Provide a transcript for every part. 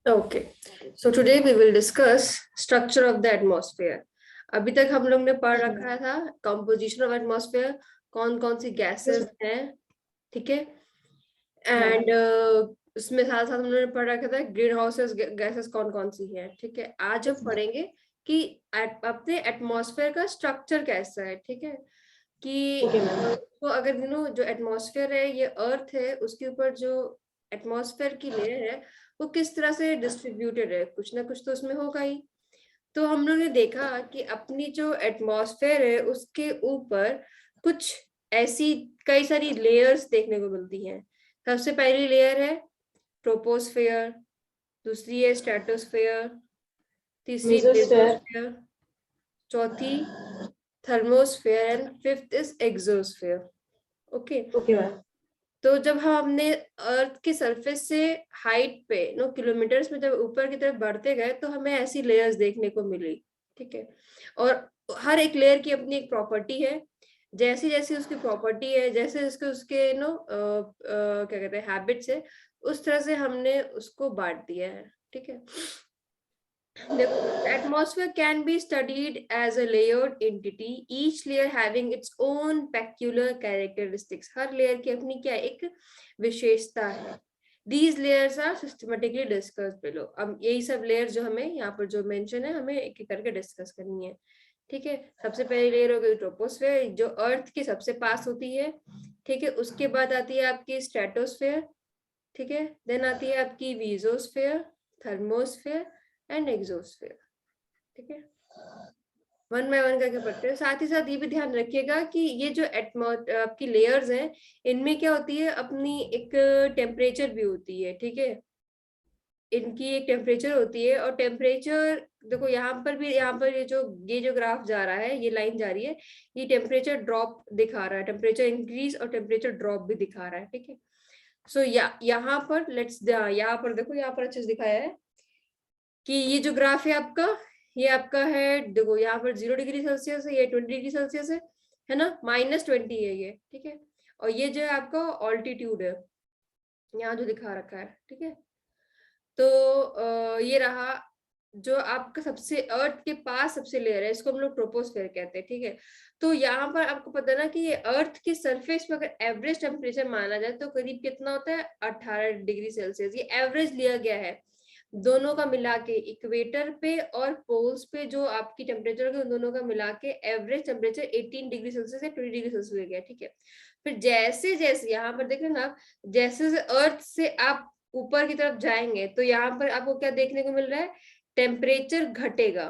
Okay, so today we will discuss structure of the atmosphere. अभी तक हम लोग ने पढ़ रखा था composition of atmosphere, कौन कौन सी gases हैं, ठीक है, एंड उसमें साथ साथ हम लोगों ने पढ़ रखा था ग्रीन हाउसेस गैसेस कौन कौन सी हैं, ठीक है। आज हम पढ़ेंगे कि अपने एटमॉस्फेयर का स्ट्रक्चर कैसा है, ठीक है, कि तो अगर जो एटमॉस्फेयर है ये अर्थ है, उसके ऊपर जो एटमॉस्फेयर की लेयर है वो किस तरह से डिस्ट्रीब्यूटेड है, कुछ ना कुछ तो उसमें होगा ही। तो हम लोगों ने देखा कि अपनी जो एटमॉस्फेयर है उसके ऊपर कुछ ऐसी कई सारी लेयर्स देखने को मिलती हैं। सबसे पहली लेयर है ट्रोपोस्फेयर, दूसरी है स्ट्रेटोस्फेयर, तीसरी मेसोस्फेयर, चौथी thermosphere and fifth is exosphere. Okay, तो जब हम अपने अर्थ के सरफेस से हाइट पे किलोमीटर्स में जब ऊपर की तरफ बढ़ते गए तो हमें ऐसी लेयर्स देखने को मिली, ठीक है। और हर एक लेयर की अपनी एक प्रॉपर्टी है, जैसी जैसी उसकी प्रॉपर्टी है, जैसे उसके उसके क्या कहते हैं हैबिट्स है, उस तरह से हमने उसको बांट दिया है, ठीक है। The atmosphere can be studied as a layered entity, each layer having its own peculiar characteristics. Her layer की अपनी क्या एक विशेषता है। These layers are systematically discussed below. अब यही सब layers जो हमें यहाँ पर जो mention है हमें एक एक करके डिस्कस करनी है, ठीक है। सबसे पहली लेयर हो गई ट्रोपोस्फेयर, जो अर्थ के सबसे पास होती है, ठीक है। उसके बाद आती है आपकी स्ट्रेटोस्फेयर, ठीक है। देन आती है आपकी मीसोस्फेयर, थर्मोस्फेयर एंड एक्सोस्फेयर, ठीक है। वन बाय वन करके पढ़ते हैं। साथ ही साथ ये भी ध्यान रखिएगा कि ये जो आपकी लेयर्स हैं इनमें क्या होती है, अपनी एक टेम्परेचर भी होती है, ठीक है। इनकी एक टेम्परेचर होती है, और टेम्परेचर देखो यहाँ पर भी, यहाँ पर ये जो ग्राफ जा रहा है, ये लाइन जा रही है, ये टेम्परेचर ड्रॉप दिखा रहा है, टेम्परेचर इंक्रीज और टेम्परेचर ड्रॉप भी दिखा रहा है, ठीक है। सो यहाँ पर यहाँ पर देखो, यहाँ पर अच्छे से दिखाया है कि ये जो ग्राफ है आपका, ये आपका है, देखो यहाँ पर 0 डिग्री सेल्सियस है, ये 20 डिग्री सेल्सियस है ना, -20 है ये, ठीक है। और ये जो है आपका ऑल्टीट्यूड है, यहाँ जो दिखा रखा है, ठीक है। तो ये रहा जो आपका सबसे अर्थ के पास सबसे लेयर है, इसको हम लोग ट्रोपोस्फेयर कहते हैं, ठीक है। तो यहाँ पर आपको पता है ना कि ये अर्थ के सरफेस पे अगर एवरेज टेम्परेचर माना जाए तो करीब कितना होता है, 18 डिग्री सेल्सियस। ये एवरेज लिया गया है दोनों का मिला के, इक्वेटर पे और पोल्स पे जो आपकी टेम्परेचर होगी उन दोनों का मिला के एवरेज टेम्परेचर 18 डिग्री सेल्सियस या 20 डिग्री सेल्सियस हो गया, ठीक है। फिर जैसे जैसे यहाँ पर देख रहे ना आप, जैसे अर्थ से आप ऊपर की तरफ जाएंगे तो यहाँ पर आपको क्या देखने को मिल रहा है, टेम्परेचर घटेगा,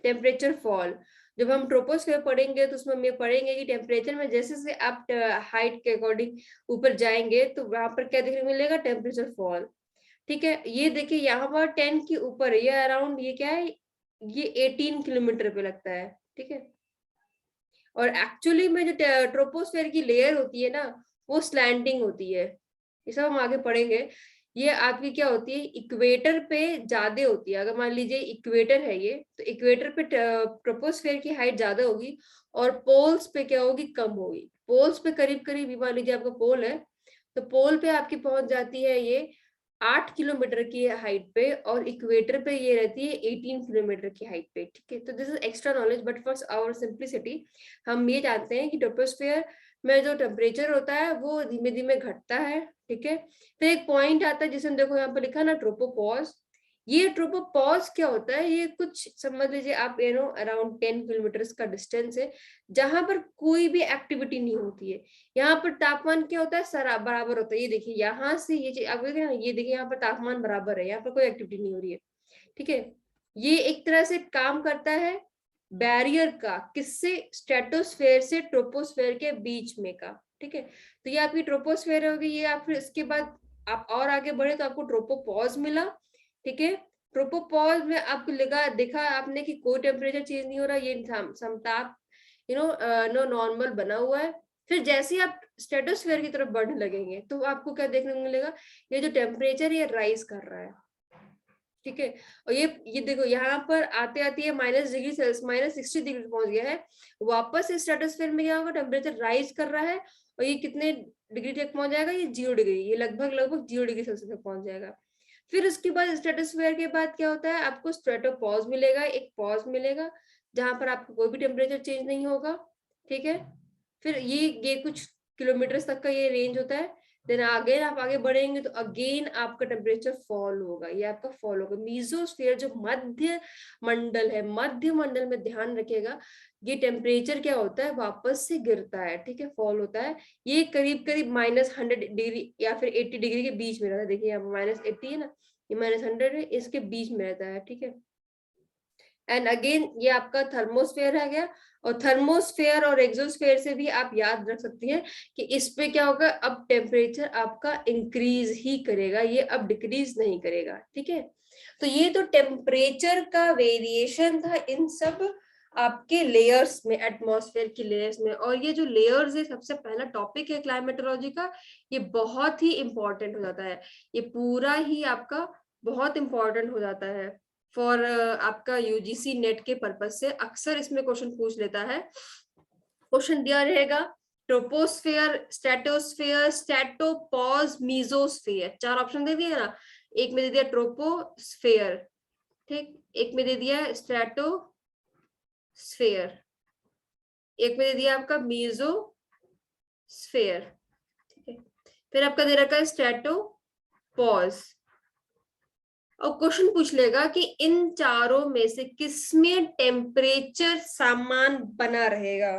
टेम्परेचर फॉल। जब हम ट्रोपोस्फेयर पढ़ेंगे तो उसमें हम ये पढ़ेंगे कि टेम्परेचर में जैसे जैसे आप हाइट के अकॉर्डिंग ऊपर जाएंगे तो वहां पर क्या देखने को मिलेगा, टेम्परेचर फॉल, ठीक है। ये देखिए यहाँ पर 10 के ऊपर, ये अराउंड ये क्या है, ये 18 किलोमीटर पे लगता है, ठीक है। और एक्चुअली में जो ट्रोपोस्फेयर की लेयर होती है ना, वो स्लैंटिंग होती है, ये सब हम आगे पढ़ेंगे। ये आपकी क्या होती है, इक्वेटर पे ज्यादा होती है। अगर मान लीजिए इक्वेटर है ये, तो इक्वेटर पे ट्रोपोस्फेयर की हाइट ज्यादा होगी और पोल्स पे क्या होगी, कम होगी। पोल्स पे करीब करीब मान लीजिए आपका पोल है, तो पोल पे आपकी पहुंच जाती है ये 8 किलोमीटर की हाइट पे, और इक्वेटर पे ये रहती है 18 किलोमीटर की हाइट पे, ठीक है। तो this is extra knowledge, but for our simplicity हम ये जानते हैं कि ट्रोपोस्फेयर में जो टेम्परेचर होता है वो धीमे धीमे घटता है, ठीक है। फिर एक पॉइंट आता है जिसमें देखो यहाँ पर लिखा ना, ट्रोपोपॉज। ये ट्रोपोपॉज क्या होता है, ये कुछ समझ लीजिए आप अराउंड 10 किलोमीटर का डिस्टेंस है जहां पर कोई भी एक्टिविटी नहीं होती है। यहाँ पर तापमान क्या होता है, सारा बराबर होता है। ये देखिए यहाँ से ये आप देखिए ना, ये देखिए यहाँ पर तापमान बराबर है, यहाँ पर कोई एक्टिविटी नहीं हो रही है, ठीक है। ये एक तरह से काम करता है बैरियर का, किससे, स्ट्रेटोस्फेयर से ट्रोपोस्फेयर के बीच में का, ठीक है। तो ये आपकी ट्रोपोस्फेयर होगी, ये आप फिर इसके बाद आप और आगे बढ़े तो आपको ट्रोपोपॉज मिला, ठीक है। ट्रोपोपॉज में आपको लगा देखा आपने कि कोई टेम्परेचर चेंज नहीं हो रहा, ये समताप नॉर्मल बना हुआ है। फिर जैसे ही आप स्ट्रेटोस्फेयर की तरफ बढ़ने लगेंगे तो आपको क्या देखने को मिलेगा, ये जो टेम्परेचर ये राइज कर रहा है, ठीक है। और ये देखो यहाँ पर आते आते ये -60 डिग्री पहुंच गया है। वापस स्ट्रेटोस्फेयर में क्या होगा, टेम्परेचर राइज कर रहा है, और ये कितने डिग्री तक पहुंच जाएगा, ये 0 डिग्री, ये लगभग लगभग 0 डिग्री सेल्सियस तक पहुंच जाएगा। फिर उसके बाद स्ट्रेटोस्फेयर के बाद क्या होता है, आपको स्ट्रेटोपॉज मिलेगा, एक पॉज मिलेगा जहां पर आपको कोई भी टेम्परेचर चेंज नहीं होगा, ठीक है। फिर ये कुछ किलोमीटर तक का ये रेंज होता है। देन अगेन आप आगे बढ़ेंगे तो अगेन आपका टेम्परेचर फॉल होगा, ये आपका फॉल होगा। मीजोस्फीयर जो मध्य मंडल है, मध्य मंडल में ध्यान रखिएगा, ये टेम्परेचर क्या होता है, वापस से गिरता है, ठीक है, फॉल होता है। ये करीब करीब -100 डिग्री या फिर 80 डिग्री के बीच में रहता है। देखिए यहाँ -80 है ना, ये -100 है, इसके बीच में रहता है, ठीक है। एंड अगेन ये आपका थर्मोस्फेयर आ गया। और थर्मोस्फेयर और एक्सोस्फेयर से भी आप याद रख सकती हैं कि इस पे क्या होगा, अब टेम्परेचर आपका इंक्रीज ही करेगा, ये अब डिक्रीज नहीं करेगा, ठीक है। तो ये तो टेम्परेचर का वेरिएशन था इन सब आपके लेयर्स में, एटमॉस्फेयर की लेयर्स में। और ये जो लेयर्स है, सबसे पहला टॉपिक है क्लाइमेटोलॉजी का, ये बहुत ही इंपॉर्टेंट हो जाता है, ये पूरा ही आपका बहुत इंपॉर्टेंट हो जाता है फॉर आपका यूजीसी नेट के पर्पज से। अक्सर इसमें क्वेश्चन पूछ लेता है। क्वेश्चन दिया रहेगा troposphere, stratosphere, stratopause, mesosphere, 4 option दे दिया ना। एक में दे दिया ट्रोपोस्फेयर, ठीक, एक में दे दिया स्ट्रेटोस्फेयर, एक में दे दिया आपका मीजोस्फेयर, ठीक है। फिर आपका दे रखा है स्ट्रेटोपॉज। और क्वेश्चन पूछ लेगा कि इन चारों में से किसमें टेम्परेचर समान बना रहेगा,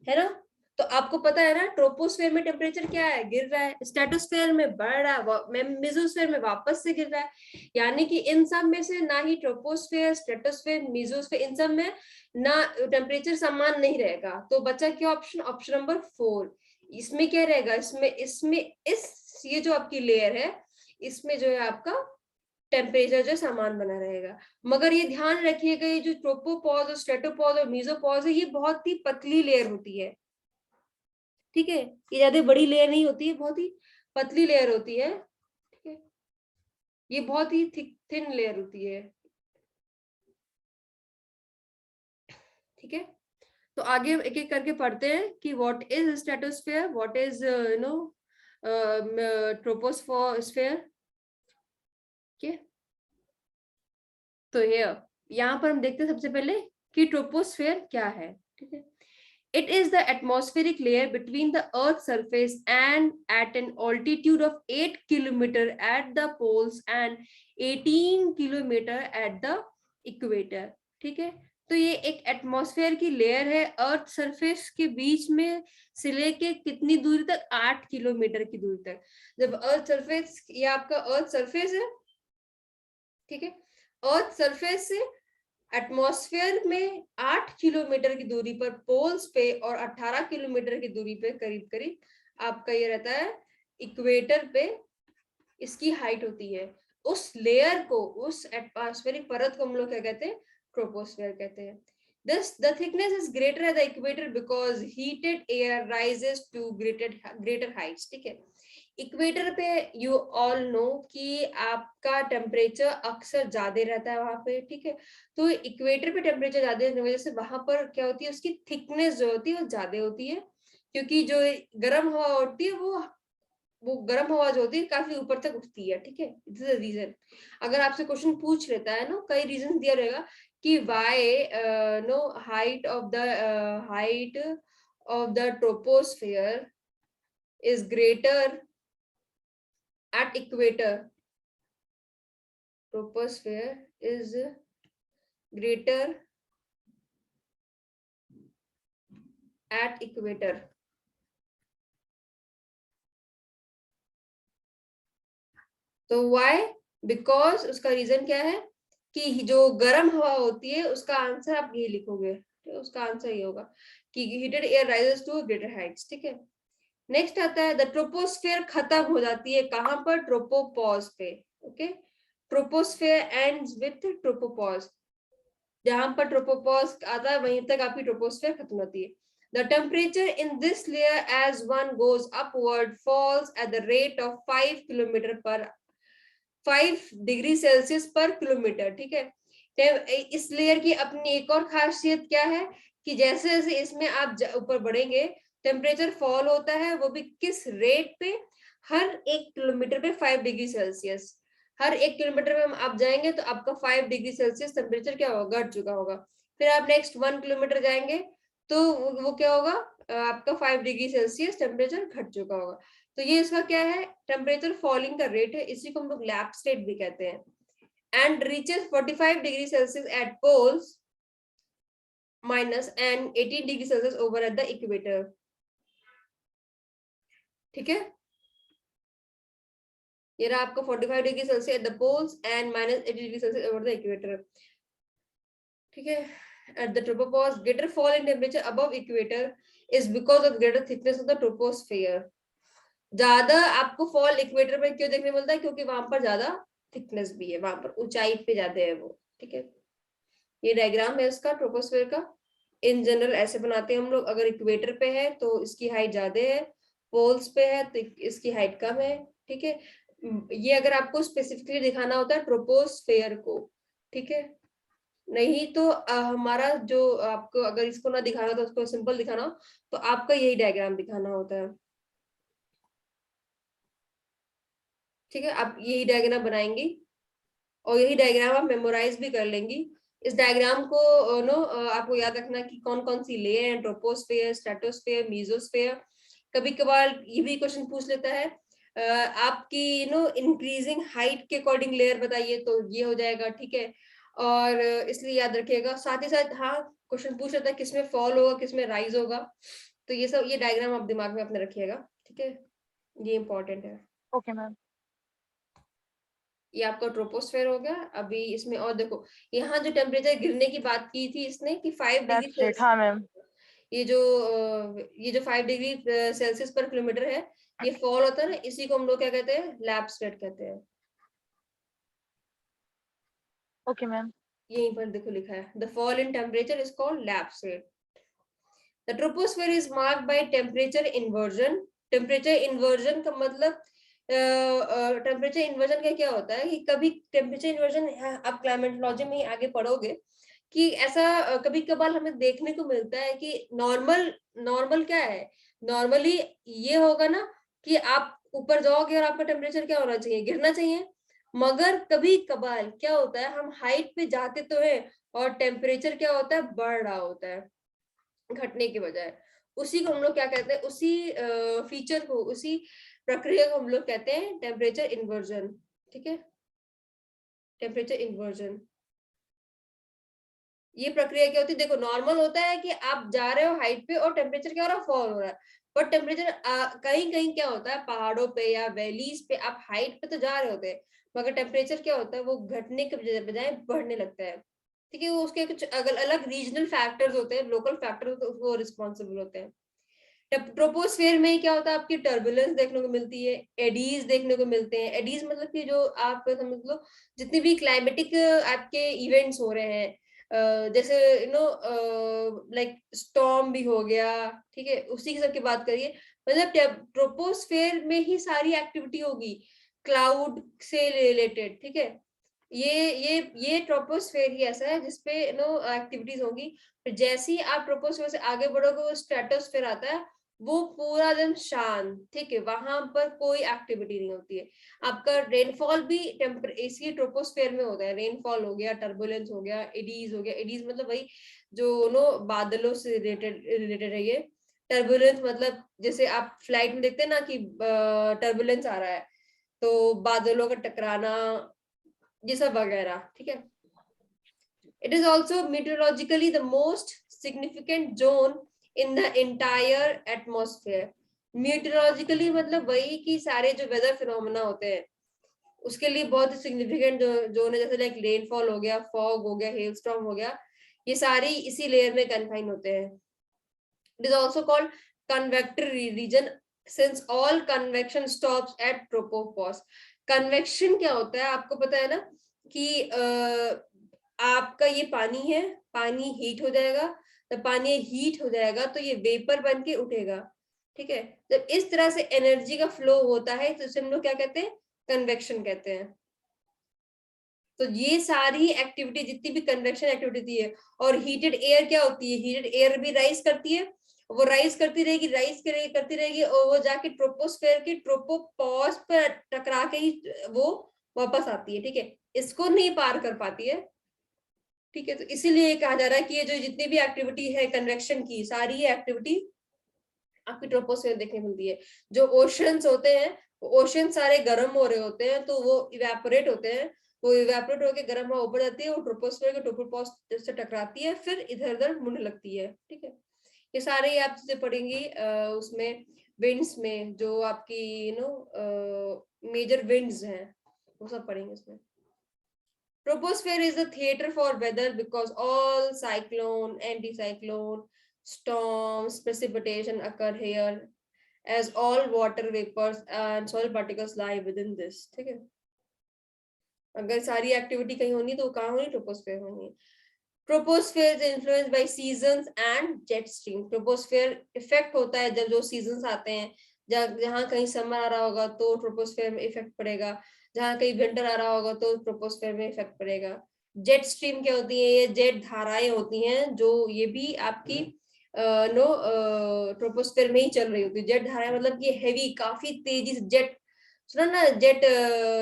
है ना। तो आपको पता है ना, ट्रोपोस्फेयर में टेम्परेचर क्या है, गिर रहा है, स्ट्रेटोस्फेयर में बढ़ रहा है, मेसोस्फेयर में वापस से गिर रहा है। यानी कि इन सब में से ना ही ट्रोपोस्फेयर, स्ट्रेटोस्फेयर, मेसोस्फेयर, इन सब में ना टेम्परेचर समान नहीं रहेगा। तो बचा क्या ऑप्शन, ऑप्शन नंबर 4। इसमें क्या रहेगा, इसमें इसमें इस ये जो आपकी लेयर है, इसमें जो है आपका टेम्परेचर जो समान बना रहेगा। मगर ये ध्यान रखिएगा, ये जो ट्रोपोपॉज और स्ट्रेटोपॉज और मेसोपॉज है, ये बहुत ही पतली लेयर होती है, ठीक है। ये ज्यादा बड़ी लेयर नहीं होती है, बहुत ही पतली लेयर होती है, ठीक है। ये बहुत ही थिन लेयर होती है, ठीक है। तो आगे एक एक करके पढ़ते हैं कि what is stratosphere, what is troposphere, ठीक है। तो यहाँ पर हम देखते हैं सबसे पहले कि ट्रोपोस्फेयर क्या है, ठीक है। It is the atmospheric layer between the Earth's surface and at an altitude of 8 km at the poles and 18 km at the equator, ठीक है। तो ये एक एटमॉस्फेयर की लेयर है, अर्थ सरफेस के बीच में से लेके कितनी दूरी तक, 8 किलोमीटर की दूरी तक। जब अर्थ सरफेस, ये आपका अर्थ सरफेस है, ठीक है, अर्थ सरफेस से एटमॉस्फेयर में 8 किलोमीटर की दूरी पर पोल्स पे और 18 किलोमीटर की दूरी पे करीब करीब आपका ये रहता है इक्वेटर पे, इसकी हाइट होती है। उस लेयर को, उस एटमॉस्फेरिक परत को हम लोग क्या कहते हैं, ट्रोपोस्फेयर कहते हैं। Thus, the thickness is greater at the equator because heated air rises to greater heights, ठीक है। इक्वेटर पे यू ऑल नो कि आपका टेम्परेचर अक्सर ज्यादा रहता है वहां पे, ठीक है। तो इक्वेटर पे टेम्परेचर ज्यादा होने की वजह से वहां पर क्या होती है, उसकी थिकनेस जो होती है वो ज्यादा होती है, क्योंकि जो गर्म हवा होती है वो गर्म हवा जो होती है काफी ऊपर तक उठती है, ठीक है। This is reason. अगर आपसे क्वेश्चन पूछ लेता है ना, कई रीजन दिया रहेगा कि why no height of the troposphere is greater at equator, troposphere is greater at equator। तो why, because उसका रीजन क्या है कि जो गर्म हवा होती है उसका आंसर आप ये लिखोगे, तो उसका आंसर ये होगा कि heated air rises to greater heights, ठीक है। नेक्स्ट आता है द ट्रोपोस्फेयर खत्म हो जाती है कहां पर, ट्रोपोपॉज पे, okay. Troposphere ends with tropopause, जहां पर ट्रोपोपॉज आता है वहीं तक आपकी ट्रोपोस्फेयर खत्म होती है। The temperature in this layer as one goes upward falls at the rate of 5 degree Celsius पर किलोमीटर, ठीक है। इस लेयर की अपनी एक और खासियत क्या है कि जैसे जैसे इसमें आप ऊपर बढ़ेंगे टेम्परेचर फॉल होता है, वो भी किस रेट पे, हर 1 किलोमीटर पे 5 डिग्री सेल्सियस। हर 1 किलोमीटर में हम आप जाएंगे तो आपका 5 डिग्री सेल्सियस टेम्परेचर क्या होगा, घट चुका होगा। फिर आप नेक्स्ट 1 किलोमीटर जाएंगे तो वो क्या होगा, आपका 5 डिग्री सेल्सियस टेम्परेचर घट चुका होगा। तो ये इसका क्या है, टेम्परेचर फॉलिंग का रेट है, इसी को हम लोग लैप स्टेट भी कहते हैं। And reaches 45 degree Celsius at poles minus and 18 degree Celsius over at the equator. ठीक है, ये रहा आपका 45 degree Celsius at the poles and minus 80 degree Celsius over the equator. ठीक है, at the tropopause greater fall in temperature above equator is because of greater thickness of the troposphere। ज्यादा आपको fall equator पे क्यों देखने मिलता है, क्योंकि वहां पर ज्यादा थिकनेस भी है, वहां पर ऊंचाई पे ज्यादा है वो। ठीक है, ये डायग्राम है उसका ट्रोपोस्फेयर का। इन जनरल ऐसे बनाते हैं हम लोग, अगर इक्वेटर पे है तो इसकी हाइट ज्यादा है, पोल्स पे है तो इसकी हाइट कम है। ठीक है, ये अगर आपको स्पेसिफिकली दिखाना होता है ट्रोपोस्फेयर को। ठीक है, नहीं तो हमारा जो आपको अगर इसको ना दिखाना तो उसको सिंपल दिखाना हो, तो आपका यही डायग्राम दिखाना होता है। ठीक है, आप यही डायग्राम बनाएंगी और यही डायग्राम आप मेमोराइज भी कर लेंगी। इस डायग्राम को आपको याद रखना कि कौन कौन सी लेयर है, ट्रोपोस्फेयर, स्ट्रेटोस्फेयर, मीजोस्फेयर। कभी कभार ये भी क्वेश्चन पूछ लेता है आपकी इंक्रीजिंग हाइट के अकॉर्डिंग लेयर बताइए, तो ये हो जाएगा। ठीक है, और इसलिए याद रखिएगा। साथ ही साथ हाँ, क्वेश्चन पूछ लेता है किसमें फॉल होगा किसमें राइज होगा, तो ये सब ये डायग्राम आप दिमाग में अपने रखिएगा। ठीक है, ये इंपॉर्टेंट है। Okay ma'am. ये आपका ट्रोपोस्फेयर हो गया। अभी इसमें और देखो, यहाँ जो टेम्परेचर गिरने की बात की थी इसने कि 5 डिग्री सेल्सियस, हाँ मैम। ये जो 5 डिग्री सेल्सियस पर किलोमीटर है, ये फॉल होता है ना, इसी को हम लोग क्या कहते हैं, लैप स्टेट कहते हैं। Okay ma'am. यहीं पर देखो लिखा है, the fall in temperature is called lap state. The troposphere is marked by temperature inversion. Temperature inversion का मतलब, टेम्परेचर इन्वर्जन का क्या होता है कि कभी टेम्परेचर इन्वर्जन आप क्लाइमेटोलॉजी में ही आगे पढ़ोगे कि ऐसा कभी कभार हमें देखने को मिलता है कि नॉर्मल नॉर्मल क्या है, नॉर्मली ये होगा ना कि आप ऊपर जाओगे और आपका टेम्परेचर क्या होना चाहिए, गिरना चाहिए। मगर कभी कभार क्या होता है, हम हाइट पे जाते तो है और टेम्परेचर क्या होता है, बढ़ रहा होता है घटने के बजाय। उसी को हम लोग क्या कहते हैं, उसी फीचर को, उसी प्रक्रिया को हम लोग कहते हैं टेम्परेचर इन्वर्जन। ठीक है, टेम्परेचर इन्वर्जन, ये प्रक्रिया क्या होती है, देखो नॉर्मल होता है कि आप जा रहे हो हाइट पे और टेम्परेचर क्या हो रहा है, फॉल हो रहा है। पर टेम्परेचर कहीं कहीं क्या होता है, पहाड़ों पे या वैलीज पे आप हाइट पे तो जा रहे होते हैं, मगर टेम्परेचर क्या होता है, वो घटने के बजाय बढ़ने लगता है। ठीक है, वो उसके कुछ अलग अलग रीजनल फैक्टर्स होते हैं, लोकल फैक्टर्स वो रिस्पॉन्सिबल होते हैं। ट्रोपोस्फेयर में क्या होता है, आपकी टर्बुलेंस देखने को मिलती है, एडीज देखने को मिलते हैं। एडीज मतलब कि जो आप समझ लो जितने भी क्लाइमेटिक आपके इवेंट्स हो रहे हैं, जैसे लाइक स्टॉर्म भी हो गया। ठीक है, उसी की सबकी बात करिए, मतलब ट्रोपोस्फेयर में ही सारी एक्टिविटी होगी क्लाउड से रिलेटेड। ठीक है, ये ट्रोपोस्फेयर ही ऐसा है जिसपे एक्टिविटीज होंगी। फिर जैसे ही आप ट्रोपोस्फेयर से आगे बढ़ोगे वो स्ट्रेटोस्फेयर आता है, वो पूरा दिन शांत। ठीक है, वहां पर कोई एक्टिविटी नहीं होती है। आपका रेनफॉल भी इसी ट्रोपोस्फेयर में होता है। रेनफॉल हो गया, टर्बुलेंस हो गया, एडीज हो गया। एडीज मतलब वही जो बादलों से रिलेटेड है ये। टर्बुलेंस मतलब जैसे आप फ्लाइट में देखते हैं ना कि टर्बुलेंस आ रहा है, तो बादलों का टकराना, ये सब वगैरह। ठीक है, it is also meteorologically the most significant zone in the entire atmosphere। meteorologically मतलब वही कि सारे जो वेदर फिनोमेना होते हैं उसके लिए बहुत ही सिग्निफिकेंट जोन है, जैसे लाइक रेनफॉल हो गया, फॉग हो गया, हेल स्टॉर्म हो गया, ये सारी इसी लेयर में कन्फाइन होते हैं। It is also called convective region since all convection stops at tropopause। Convection क्या होता है आपको पता है ना कि आपका ये पानी है, पानी हीट हो जाएगा, जब पानी हीट हो जाएगा तो ये वेपर बन के उठेगा। ठीक है, जब इस तरह से एनर्जी का फ्लो होता है तो उसे हम लोग क्या कहते हैं, कन्वेक्शन कहते हैं। तो ये सारी एक्टिविटी जितनी भी कन्वेक्शन एक्टिविटी है, और हीटेड एयर क्या होती है, हीटेड एयर भी राइज करती है, वो राइज करती रहेगी, करती रहेगी और वो जाके ट्रोपोस्फेयर के ट्रोपोपॉज पर टकरा के ही वो वापस आती है, ठीक है, इसको नहीं पार कर पाती है, ठीक है। तो इसीलिए कहा जा रहा है कि ये जो जितनी भी एक्टिविटी है कन्वेक्शन की, सारी एक्टिविटी आपकी ट्रोपोस्फेयर देखने मिलती है। जो ओशंस होते हैं, ओशन सारे गर्म हो रहे होते हैं, तो वो इवेपोरेट होते हैं, वो इवेपोरेट होकर गर्म हवा ऊपर जाती है, वो ट्रोपोस्फेयर के ट्रोपोपॉज से टकराती है, फिर इधर उधर मुड़ने लगती है, ठीक है। ये सारे ही आप चीजें पढ़ेंगी उसमें विंड्स में, जो आपकी मेजर विंड्स हैं, वो सब पढ़ेंगे इसमें। Troposphere is a theater for weather because all cyclone, anticyclone, storms, precipitation occur here, as all water vapors and soil particles lie within this. ठीक है, अगर सारी एक्टिविटी कहीं होनी तो कहाँ होनी, ट्रोपोस्फेयर होनी है। Troposphere is influenced by seasons and jet stream. Troposphere effect होता है जब जो सीजंस आते हैं, जहाँ कहीं समर आ रहा होगा तो ट्रोपोस्फेयर में इफेक्ट पड़ेगा, जहाँ कहीं विंटर आ रहा होगा तो ट्रोपोस्फेयर में इफेक्ट पड़ेगा। जेट स्ट्रीम क्या होती है, ये जेट धाराएं होती हैं, जो ये भी आपकी ट्रोपोस्फेयर में ही चल रही होती है। जेट धाराएं मतलब ये हैवी, काफी तेजी से जेट, सुना ना, जेट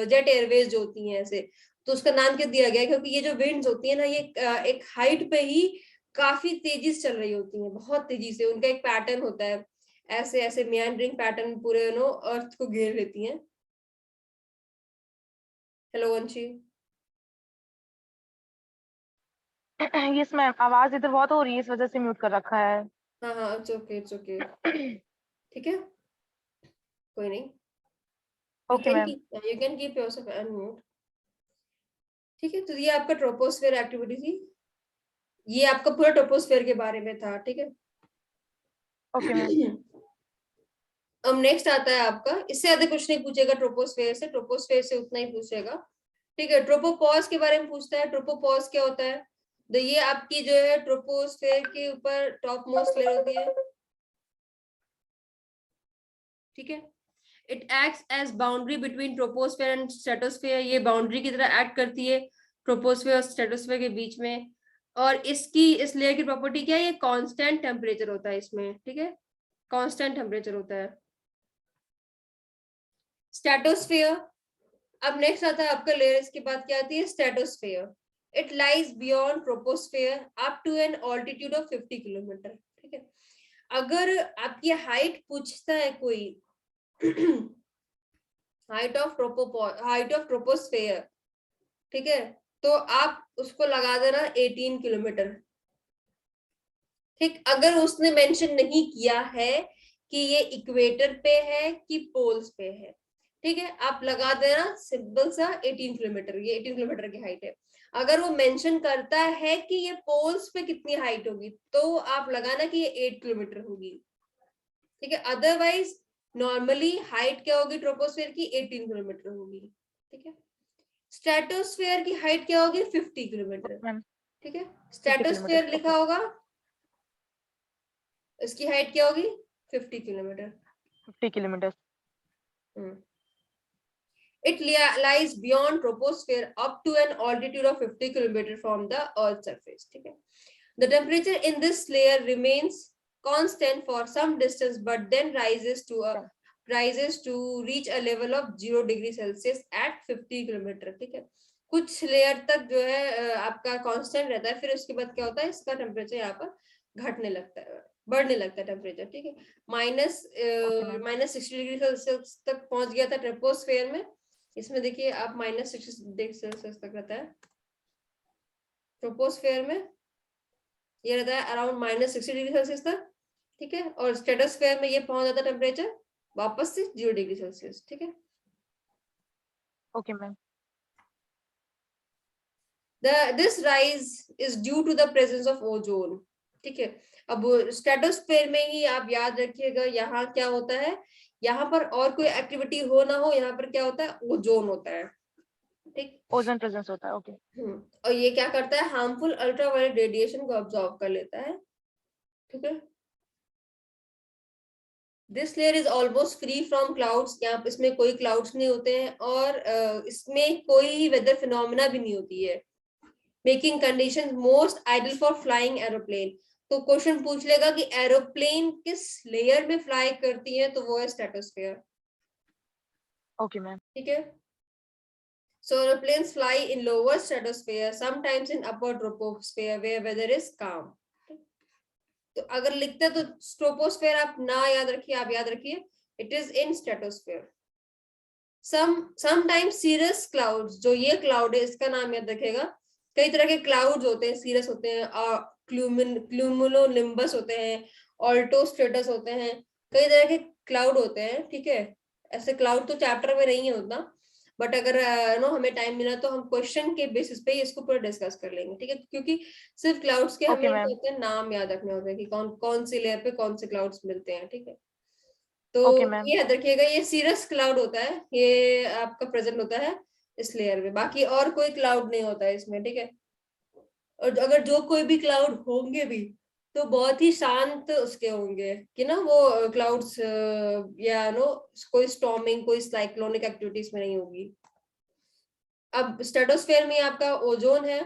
जेट एयरवेज जो होती हैं ऐसे, तो उसका नाम क्यों दिया गया, क्योंकि ये जो विंड्स होती है ना, ये एक हाइट पे ही काफी तेजी से चल रही होती हैं, बहुत तेजी से, उनका एक पैटर्न होता है, ऐसे ऐसे मेandering पैटर्न पूरे अर्थ को घेर लेती हैं। हेलो वंशी। यस मैम, आवाज इधर बहुत हो रही है, इस वजह से म्यूट कर रखा है। हाँ हाँ, इट्स ओके इट्स ओके, ठीक है, कोई नहीं। Okay ma'am. You can keep yourself unmute, ठीक है। तो ये आपका ट्रोपोस्फेयर एक्टिविटी थी, ये आपका पूरा ट्रोपोस्फेयर के बारे में था, ठीक है। Okay ma'am. अब नेक्स्ट आता है आपका, इससे ज्यादा कुछ नहीं पूछेगा ट्रोपोस्फेयर से, ट्रोपोस्फेयर से उतना ही पूछेगा, ठीक है। ट्रोपोपॉज के बारे में पूछता है, ट्रोपोपॉज क्या होता है, तो ये आपकी जो है ट्रोपोस्फेयर के ऊपर टॉप मोस्ट लेयर होती है, ठीक है। It acts as boundary between troposphere and stratosphere, ये बाउंड्री की तरह एक्ट करती है ट्रोपोस्फेयर और स्ट्रेटोस्फेयर के बीच में। और इसकी, इस लेयर की प्रॉपर्टी क्या है, ये कांस्टेंट टेम्परेचर होता है इसमें, ठीक है, कांस्टेंट टेम्परेचर होता है। स्ट्रेटोस्फेयर, अब नेक्स्ट आता है आपका लेयर, इसके बाद क्या आती है, stratosphere. It lies beyond troposphere up to an altitude of 50 kilometre, ठीक है। अगर आपकी हाइट पूछता है कोई, हाइट ऑफ ट्रोपोस्फेयर, ठीक है, तो आप उसको लगा देना 18 किलोमीटर, ठीक। अगर उसने मेंशन नहीं किया है कि ये इक्वेटर पे है कि पोल्स पे है, ठीक है, आप लगा देना सिंपल सा 18 किलोमीटर, ये 18 किलोमीटर की हाइट है। अगर वो मेंशन करता है कि ये पोल्स पे कितनी हाइट होगी, तो आप लगाना कि ये 8 किलोमीटर होगी, ठीक है। अदरवाइज नॉर्मली हाइट क्या होगी ट्रोपोस्फेयर की, 18 किलोमीटर होगी, ठीक है। स्ट्रेटोस्फेयर की हाइट क्या होगी, 50 किलोमीटर, मैम ठीक है। 50 स्ट्रेटोस्फेयर किलोमीटर। लिखा ओके। होगा, इसकी हाइट क्या होगी, 50 kilometre. 50 kilometre. It lies beyond troposphere up to an altitude of 50 kilometers from the Earth's surface. ठीक है. The temperature in this layer remains constant for some distance, but then rises to reach a level of 0 degree Celsius at 50 kilometre, ठीक है। कुछ layer तक जो है आपका constant रहता है, फिर उसके बाद क्या होता है, इसका टेम्परेचर यहाँ पर घटने लगता है, बढ़ने लगता है टेम्परेचर, ठीक है। -60 डिग्री सेल्सियस तक पहुंच गया था ट्रोपोस्फेयर में, इसमें देखिए आप -60 डिग्री सेल्सियस तक रहता है ट्रोपोस्फेयर में, ये रहता है अराउंड -60 डिग्री सेल्सियस तक, ठीक है। और स्ट्रेटोस्फेयर में ये पहुंच जाता है टेम्परेचर वापस से 0 डिग्री सेल्सियस, ठीक है। Okay ma'am. This rise is due to the presence of ozone, ठीक है। अब स्ट्रेटोस्फेयर में ही आप याद रखिएगा, यहाँ क्या होता है, यहाँ पर और कोई एक्टिविटी हो ना हो, यहाँ पर क्या होता है, ओजोन होता है, ठीक। ओजोन प्रेजेंस होता है। ओके। और ये क्या करता है, हार्मफुल अल्ट्रावायलेट रेडिएशन को अब्सॉर्ब कर लेता है, ठीक है। This layer is almost free from clouds, यहाँ इसमें कोई क्लाउड्स नहीं होते हैं, और इसमें कोई वेदर फिनोमिना भी नहीं होती है, making condition most ideal for flying aeroplane. तो क्वेश्चन पूछ लेगा कि एरोप्लेन किस लेयर में फ्लाई करती है, तो वो है स्ट्रेटोस्फेयर, ओके मैम। ठीक है। Solar planes fly in lower stratosphere, sometimes in upper troposphere where weather is calm. तो अगर लिखते तो ट्रोपोस्फेयर आप ना याद रखिए, आप याद रखिए it is in stratosphere. Sometimes cirrus clouds, जो ये क्लाउड है इसका नाम याद रखेगा. कई तरह के क्लाउड्स होते हैं, सीरस होते हैं, क्लूमुलोनिम्बस होते हैं, ऑल्टोस्ट्रेटस होते हैं, कई तरह के क्लाउड होते हैं. ठीक है, ऐसे क्लाउड तो चैप्टर में नहीं है उतना, बट अगर नो हमें टाइम मिला तो हम क्वेश्चन के बेसिस पे इसको पूरा डिस्कस कर लेंगे. ठीक है, क्योंकि सिर्फ क्लाउड्स के हमें होते हैं नाम याद रखने होते हैं कि कौन कौन सी लेयर पे कौन से क्लाउड्स मिलते हैं. ठीक है, तो ये याद रखिएगा, ये सीरस क्लाउड होता है, ये आपका प्रेजेंट होता है इस लेयर में, बाकी और कोई क्लाउड नहीं होता है इसमें. ठीक है, और अगर जो कोई भी क्लाउड होंगे भी तो बहुत ही शांत उसके होंगे कि ना वो क्लाउड्स या नो कोई स्टॉर्मिंग, कोई साइक्लोनिक एक्टिविटीज में नहीं होगी. अब स्ट्रेटोस्फेयर में आपका ओजोन है,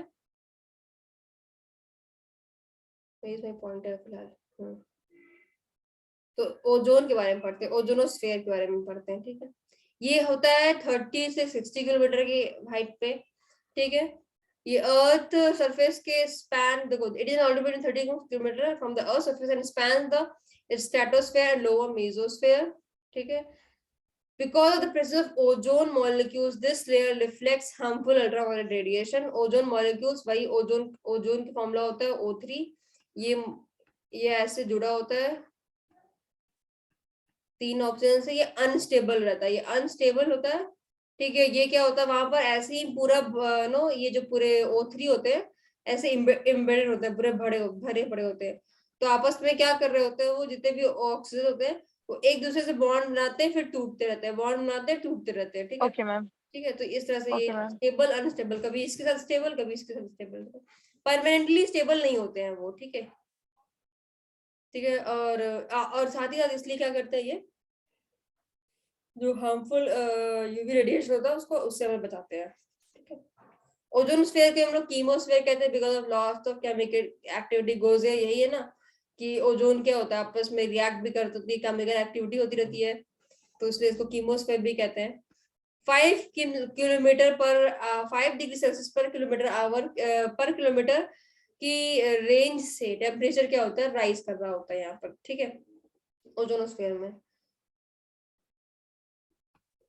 पॉइंट है फिलहाल. तो ओजोन के बारे में पढ़ते हैं, ओजोनोस्फेयर के बारे में पढ़ते हैं. ठीक है, ये होता है 30 से 60 किलोमीटर की हाइट पे. ठीक है, ये अर्थ सरफेस के स्पैन, देखो it is also between 30 kilometre from the earth surface and span the stratosphere and lower mesosphere. ठीक है, because of the presence of ozone molecules this layer reflects harmful ultraviolet radiation. ozone molecules वही ozone की formula होता है O3. ये ऐसे जुड़ा होता है 3 ऑक्सीजन से, ये अनस्टेबल रहता है, ये अनस्टेबल होता है. ठीक है, ये क्या होता है वहां पर ऐसे ही पूरा नो ये जो पूरे O3 होते हैं ऐसे एम्बेडेड होते हैं, पूरे भरे पड़े होते हैं. तो आपस में क्या कर रहे होते हैं, वो जितने भी ऑक्सीजन होते हैं वो एक दूसरे से बॉन्ड बनाते हैं, फिर टूटते रहते हैं, बॉन्ड बनाते हैं, टूटते रहते हैं. ठीक है, ओके मैम. ठीक है, तो इस तरह से ये मैम. स्टेबल अनस्टेबल, कभी इसके साथ स्टेबल कभी इसके साथ स्टेबल, परमानेंटली स्टेबल नहीं होते हैं वो. ठीक है, ठीक है, और साथ ही साथ इसलिए क्या करते हैं, ये जो हार्मफुल यूवी रेडिएशन होता है उसको, उससे हमें बचाते हैं. ठीक है, ओजोन स्फीयर के हम लोग कीमोस्फीयर कहते हैं because of loss of chemical activity goes है. यही है ना कि ओजोन क्या होता है, आपस में रिएक्ट भी करती है, केमिकल एक्टिविटी होती रहती है, तो इसलिए इसको कीमोस्फीयर भी कहते हैं. 5 किलोमीटर पर 5 डिग्री सेल्सियस पर किलोमीटर आवर पर किलोमीटर की रेंज से टेम्परेचर क्या होता है, राइज कर रहा होता है यहाँ पर. ठीक है, ओजोनोस्फीयर में,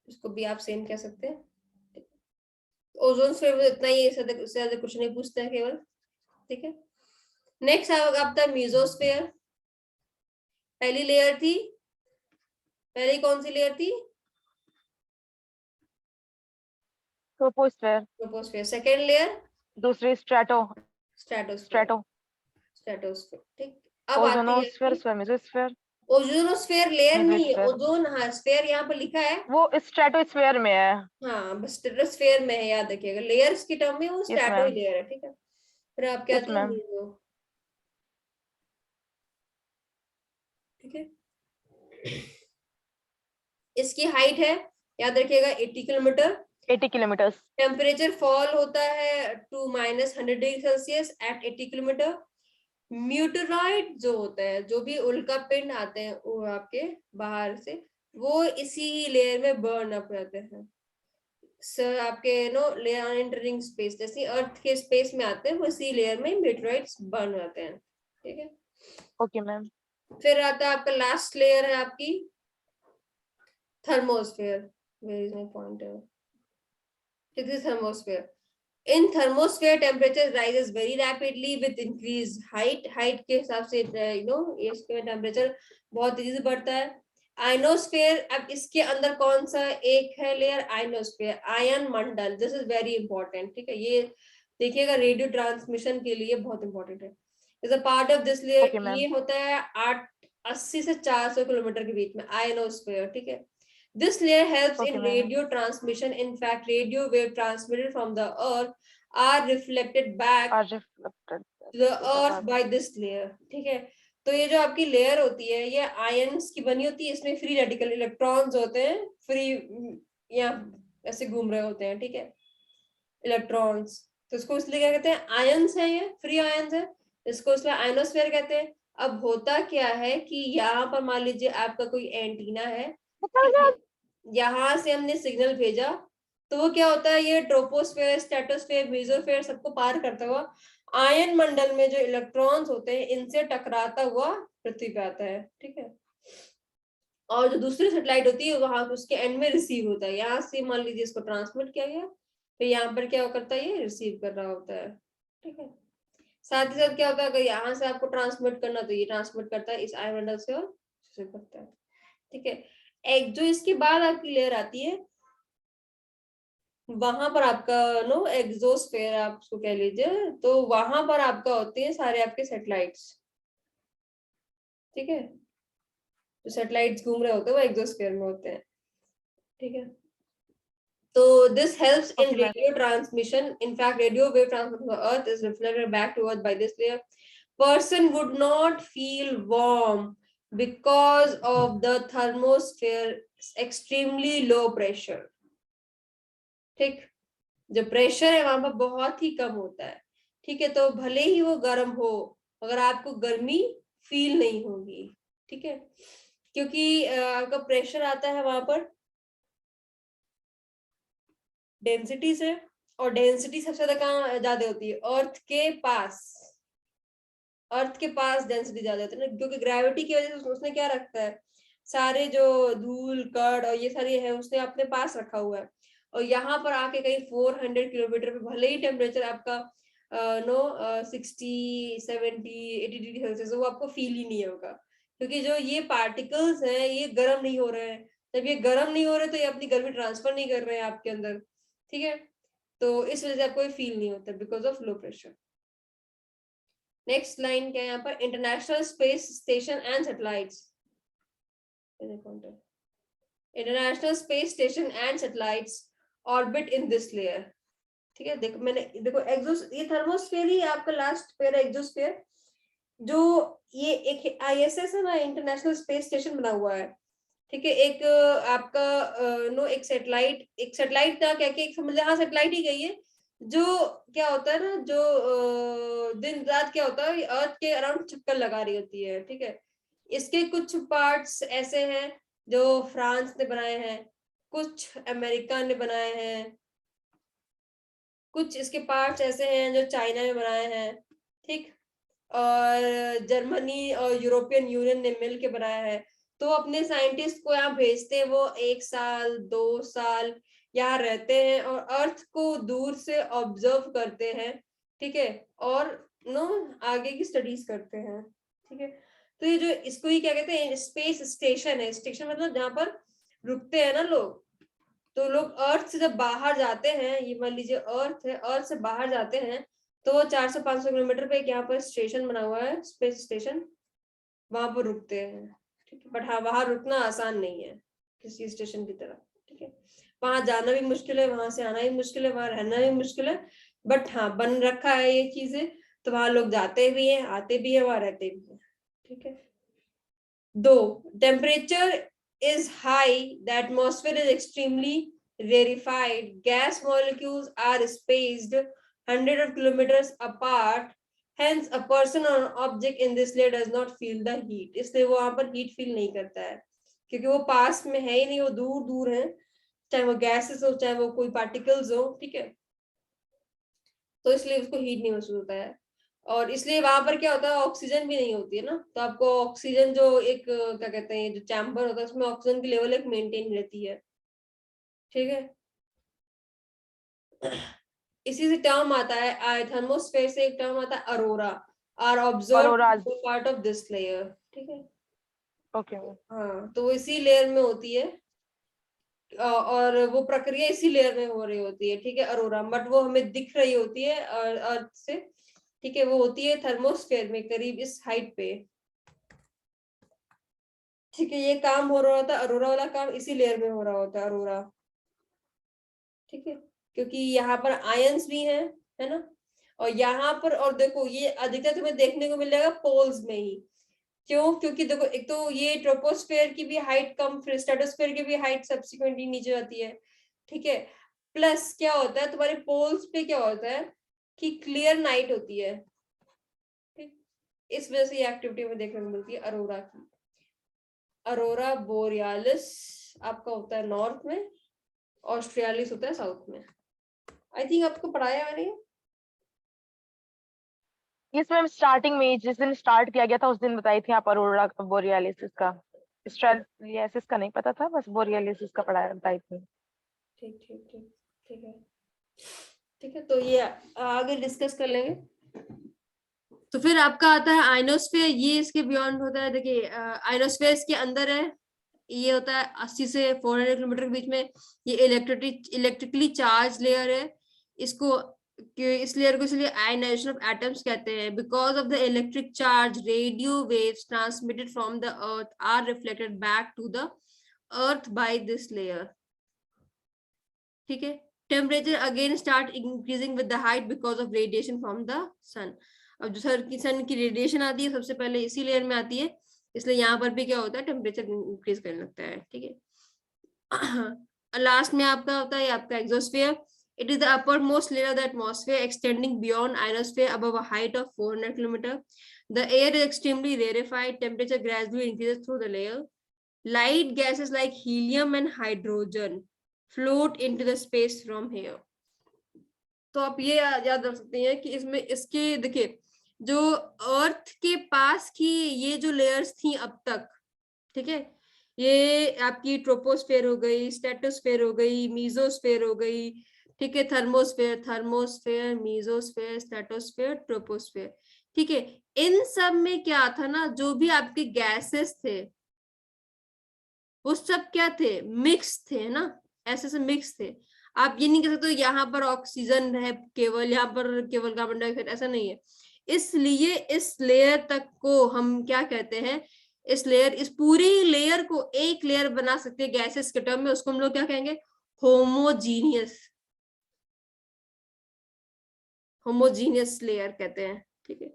इसको भी आप सेम कह सकते हैं. ओजोनोस्फीयर में इतना ही, इससे ज्यादा कुछ नहीं पूछते हैं केवल. ठीक है, नेक्स्ट आपका मेसोस्फीयर. पहली लेयर थी, पहली कौन सी लेयर थी, ट्रोपोस्फेयर. ट्रोपोस्फीयर. सेकंड लेयर दूसरी स्ट्रेटोस्फेयर. स्ट्रेटोस्फीयर. ठीक, अब आती है ओजोनोस्फेयर, मेसोस्फेयर. ओजोनोस्फीयर लेयर नहीं है, ओजोन, हाँ स्फीयर यहाँ पर लिखा है, वो स्ट्रेटोस्फेयर में है. हाँ बस स्ट्रेटोस्फीयर में है, याद रखिएगा लेयर्स की टर्म में वो स्ट्रेटो ही लेयर है. ठीक है, फिर आप कहते हैं मेसो. ठीक है, इसकी हाइट है याद रखिएगा 80 किलोमीटर. 80 किलोमीटर. टेम्परेचर फॉल होता है to -100 degree Celsius at 80 kilometre. Meteoroid जो होता है, जो भी उल्का पिंड आते हैं वो आपके बाहर से, वो इसी लेयर में बर्न अप रहते हैं. सर आपके नो लेयर एंटरिंग स्पेस, जैसे अर्थ के स्पेस में आते हैं वो इसी लेयर में म्यूटेरॉइड्स बर्न होते हैं. ठीक है, ओके मैम. फिर आता है आपका लास्ट लेयर है आपकी thermosphere. Where is my pointer, this is thermosphere. In thermosphere, temperature rises very rapidly with increased height. Height के हिसाब से इसके टेम्परेचर बहुत तेजी से बढ़ता है. आयनोस्फेयर, अब इसके अंदर कौन सा एक है layer, ionosphere, ion Mandal. This is very important. ठीक है, ये देखिएगा रेडियो ट्रांसमिशन के लिए बहुत इंपॉर्टेंट है. Is a part of this layer. ये होता है 80 से 400 किलोमीटर के बीच में आयनोस्फेयर. ठीक है, this layer helps in radio transmission. In fact, radio wave transmitted from the earth are reflected back to the earth by this layer. ठीक है, तो ये जो आपकी लेयर होती है ये आयन्स की बनी होती है, इसमें फ्री रेडिकल इलेक्ट्रॉन्स होते हैं, फ्री यहाँ ऐसे घूम रहे होते हैं. ठीक है, इलेक्ट्रॉन्स, तो इसको इसलिए क्या कहते हैं, आयन्स है, ये फ्री आयन्स है, इसको इसलिए आयनोस्फेयर कहते हैं. अब होता क्या है कि यहाँ पर मान लीजिए आपका कोई एंटीना है, यहाँ से हमने सिग्नल भेजा तो वो क्या होता है, ये ट्रोपोस्फेयर, स्ट्रेटोस्फेयर, मेसोस्फेयर सबको पार करता हुआ आयन मंडल में जो इलेक्ट्रॉन्स होते हैं इनसे टकराता हुआ पृथ्वी पे आता है। ठीक है, और जो दूसरी सैटेलाइट होती है वहां उसके एंड में रिसीव होता है, यहाँ से मान लीजिए इसको ट्रांसमिट किया गया, फिर यहाँ पर क्या करता है, ये रिसीव कर रहा होता है। ठीक है, साथ ही साथ क्या होता है, अगर यहाँ से आपको ट्रांसमिट करना तो ये ट्रांसमिट करता है इस आयन मंडल से और करता है। ठीक है, एक जो इसके बाद आपकी लेयर आती है वहां पर आपका नो एग्जोस्फेयर आप उसको कह लीजिए, तो वहां पर आपका होते हैं सारे आपके सैटेलाइट्स। ठीक है, जो सैटेलाइट्स घूम रहे होते हैं वो एग्जोस्फेयर में होते हैं। ठीक है, तो this helps in okay ma'am. radio transmission. In fact, radio wave transmission from Earth is reflected back to Earth by this layer. Person would not feel warm because of the thermosphere extremely low pressure. ठीक, जो pressure है वहां पर बहुत ही कम होता है। ठीक है, तो भले ही वो गर्म हो मगर आपको गर्मी फील नहीं होगी। ठीक है, क्योंकि आपका प्रेशर आता है वहां पर डेंसिटी से, और डेंसिटी सबसे ज्यादा कहाँ ज्यादा होती है, अर्थ के पास। अर्थ के पास डेंसिटी ज्यादा होती है ना, क्योंकि ग्रेविटी की वजह से उसने क्या रखता है, सारे जो धूल कण और ये सारे है उसने अपने पास रखा हुआ है। और यहाँ पर आके कहीं 400 किलोमीटर पे भले ही टेम्परेचर आपका नो 60, 70, 80 डिग्री सेल्सियस, वो आपको फील ही नहीं होगा, क्योंकि जो ये पार्टिकल्स हैं ये गर्म नहीं हो रहे हैं। जब ये गर्म नहीं हो रहे तो ये अपनी गर्मी ट्रांसफर नहीं कर रहे हैं आपके अंदर। ठीक है, तो इस वजह से आपको फील नहीं होता because of low pressure. Next line क्या है यहाँ पर, international space station and satellites. International space station and satellites orbit in this layer. ठीक है, देखो मैंने देखो एक्सोस, ये थर्मोस्फेयर ही आपका लास्ट पेयर है एक्सोस्फेयर। जो ये एक आईएसएस है ना, इंटरनेशनल स्पेस स्टेशन बना हुआ है। ठीक है, एक आपका नो एक सैटेलाइट था क्या, एक समझ हाँ सैटेलाइट ही गई है, जो क्या होता है ना, जो दिन रात क्या होता है अर्थ के अराउंड चक्कर लगा रही होती है। ठीक है, इसके कुछ पार्ट्स ऐसे हैं जो फ्रांस ने बनाए हैं, कुछ अमेरिका ने बनाए हैं, कुछ इसके पार्ट्स ऐसे हैं जो चाइना में बनाए हैं। ठीक, और जर्मनी और यूरोपियन यूनियन ने मिल के बनाया है। तो अपने साइंटिस्ट को यहाँ भेजते हैं, वो 1 साल 2 साल यहाँ रहते हैं और अर्थ को दूर से ऑब्जर्व करते हैं। ठीक है, और नो आगे की स्टडीज करते हैं। ठीक है, तो ये जो इसको ही क्या कहते हैं, स्पेस स्टेशन है। स्टेशन मतलब जहाँ पर रुकते हैं ना लोग, तो लोग अर्थ से जब बाहर जाते हैं, ये मान लीजिए अर्थ है, अर्थ से बाहर जाते हैं तो वो 400-500 किलोमीटर पे यहाँ पर स्टेशन बना हुआ है, स्पेस स्टेशन, वहां पर रुकते हैं। ठीक है, बट हाँ वहां रुकना आसान नहीं है किसी स्टेशन की तरह। ठीक है, वहां जाना भी मुश्किल है, वहां से आना भी मुश्किल है, वहां रहना भी मुश्किल है, बट हाँ बन रखा है ये चीजें, तो वहां लोग जाते भी हैं, आते भी है, वहां रहते भी हैं। ठीक है, दो temperature is high, the atmosphere is extremely rarefied, gas molecules are spaced hundreds of kilometers apart, hence a person or an object in this layer does not feel the heat. इसलिए वो वहां पर हीट फील नहीं करता है, क्योंकि वो पास में है ही नहीं, वो दूर दूर है, चाहे वो गैसेस हो चाहे वो कोई पार्टिकल्स हो। ठीक है, तो इसलिए उसको हीट नहीं महसूस होता है, और इसलिए वहां पर क्या होता है, ऑक्सीजन भी नहीं होती है ना, तो आपको ऑक्सीजन जो एक क्या कहते हैं जो चैम्बर होता है उसमें ऑक्सीजन की लेवल एक मेंटेन रहती है। ठीक है, इसी से टर्म आता है थर्मोस्फेयर से एक टर्म आता है aurora, or auroras. Observe part of this layer. ठीक है, ओके मैम। हाँ तो वो इसी लेयर में होती है, और वो प्रक्रिया इसी लेयर में हो रही होती है। ठीक है, अरोरा, बट वो हमें दिख रही होती है अर्थ से। ठीक है, वो होती है थर्मोस्फेयर में करीब इस हाइट पे। ठीक है, ये काम हो रहा होता है, अरोरा वाला काम इसी लेयर में हो रहा होता है, अरोरा। ठीक है, क्योंकि यहाँ पर आयंस भी हैं, है ना, और यहाँ पर, और देखो ये अधिकतर तुम्हें देखने को मिल जाएगा पोल्स में ही। क्यों, क्योंकि देखो एक तो ये ट्रोपोस्फेयर की भी हाइट कम, फिर स्ट्रेटोस्फेयर की भी हाइट सब्सिक्वेंटली नीचे जाती है। ठीक है, प्लस क्या होता है तुम्हारे पोल्स पे क्या होता है कि क्लियर नाइट होती है। ठीक, इस वजह से ये एक्टिविटी में देखने को मिलती है अरोरा की। अरोरा बोरियालिस आपका होता है नॉर्थ में, ऑस्ट्रेलिस होता है साउथ में। आई थिंक आपको पढ़ाया मैंने। यस मैम, स्टार्टिंग में जिस दिन स्टार्ट किया गया था उस दिन बताई थी आप अरोरा बोरियालिस का। स्ट्रेलियासिस का नहीं पता था, बस बोरियालिस का पढ़ाया बताई थी। ठीक ठीक ठीक। ठीक है ठीक है, तो ये आगे डिस्कस कर लेंगे। तो फिर आपका आता है आइनोस्फेयर, ये इसके बियॉन्ड होता है। देखिए आइनोस्फेयर इसके अंदर है, ये होता है 80 से 400 किलोमीटर के बीच में। ये इलेक्ट्रिकली चार्ज लेयर है। इसको इस लेयर को इसलिए आयनाइजेशन ऑफ एटम्स कहते हैं, because of the electric charge radio waves transmitted from the earth are reflected back to the earth by this layer. ठीक है। Temperature again start increasing with the height because of radiation from the sun. अब जो सन की radiation आती है सबसे पहले इसी लेयर में आती है, इसलिए यहाँ पर भी क्या होता है, टेम्परेचर इंक्रीज करने लगता है। ठीक है। लास्ट में आपका होता है आपका exosphere. It is the upper most layer of the atmosphere extending beyond ionosphere above a height of 400 kilometre. The air is extremely rarefied, temperature gradually increases through the layer. Light gases like helium and hydrogen float into the space from here. तो आप ये याद रख सकते हैं कि इसमें इसके देखिए जो अर्थ के पास की ये जो लेयर्स थी अब तक, ठीक है, ये आपकी ट्रोपोस्फेयर हो गई, स्ट्रेटोस्फेयर हो गई, मीजोस्फेयर हो गई, ठीक है, थर्मोस्फेयर, मीजोस्फेयर, स्ट्रेटोस्फेयर, ट्रोपोस्फेयर। ठीक है, इन सब में क्या था ना, जो भी आपके गैसेस थे वो सब क्या थे, मिक्स थे ना, ऐसे से मिक्स थे। आप ये नहीं कह सकते यहाँ पर ऑक्सीजन है केवल, यहाँ पर केवल कार्बन डाइऑक्साइड, ऐसा नहीं है। इसलिए इस लेयर तक को हम क्या कहते हैं, इस पूरी लेयर को एक लेयर बना सकते हैं गैसेस के टर्म में, उसको हम लोग क्या कहेंगे, होमोजीनियस होमोजीनियस लेयर कहते हैं। ठीक है,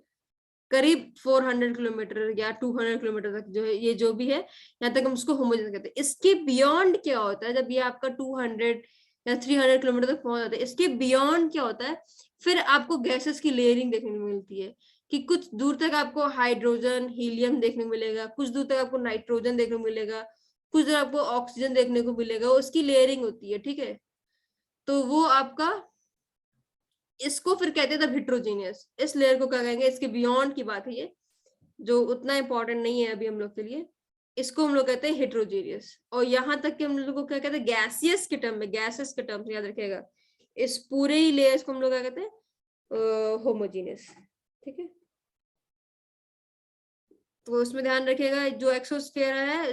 करीब 400 किलोमीटर या 200 किलोमीटर तक जो है, ये जो भी है यहाँ तक हम उसको होमोजेनियस कहते हैं। इसके बियॉन्ड क्या होता है, जब ये आपका 200 या 300 किलोमीटर तक पहुंच जाता है, इसके बियॉन्ड क्या होता है, फिर आपको गैसेस की लेयरिंग देखने को मिलती है कि कुछ दूर तक आपको हाइड्रोजन हीलियम देखने को मिलेगा, कुछ दूर तक आपको नाइट्रोजन देखने को मिलेगा, कुछ दूर आपको ऑक्सीजन देखने को मिलेगा, उसकी लेयरिंग होती है। ठीक है, तो वो आपका, इसको फिर कहते हैं हेट्रोजीनियस। इस लेयर को क्या कहेंगे, इसके बियॉन्ड की बात है ये, जो उतना इंपॉर्टेंट नहीं है अभी हम लोग के लिए, इसको हम लोग कहते हैं हेट्रोजीनियस। और यहाँ तक कि हम लोग को क्या कहते हैं, गैसियस के टर्म में, गैसेस के टर्म से याद रखिएगा, इस पूरे ही लेयर्स को हम लोग क्या कहते हैं, होमोजीनियस। ठीक है, तो उसमें ध्यान रखिएगा, जो एक्सोस्फेयर है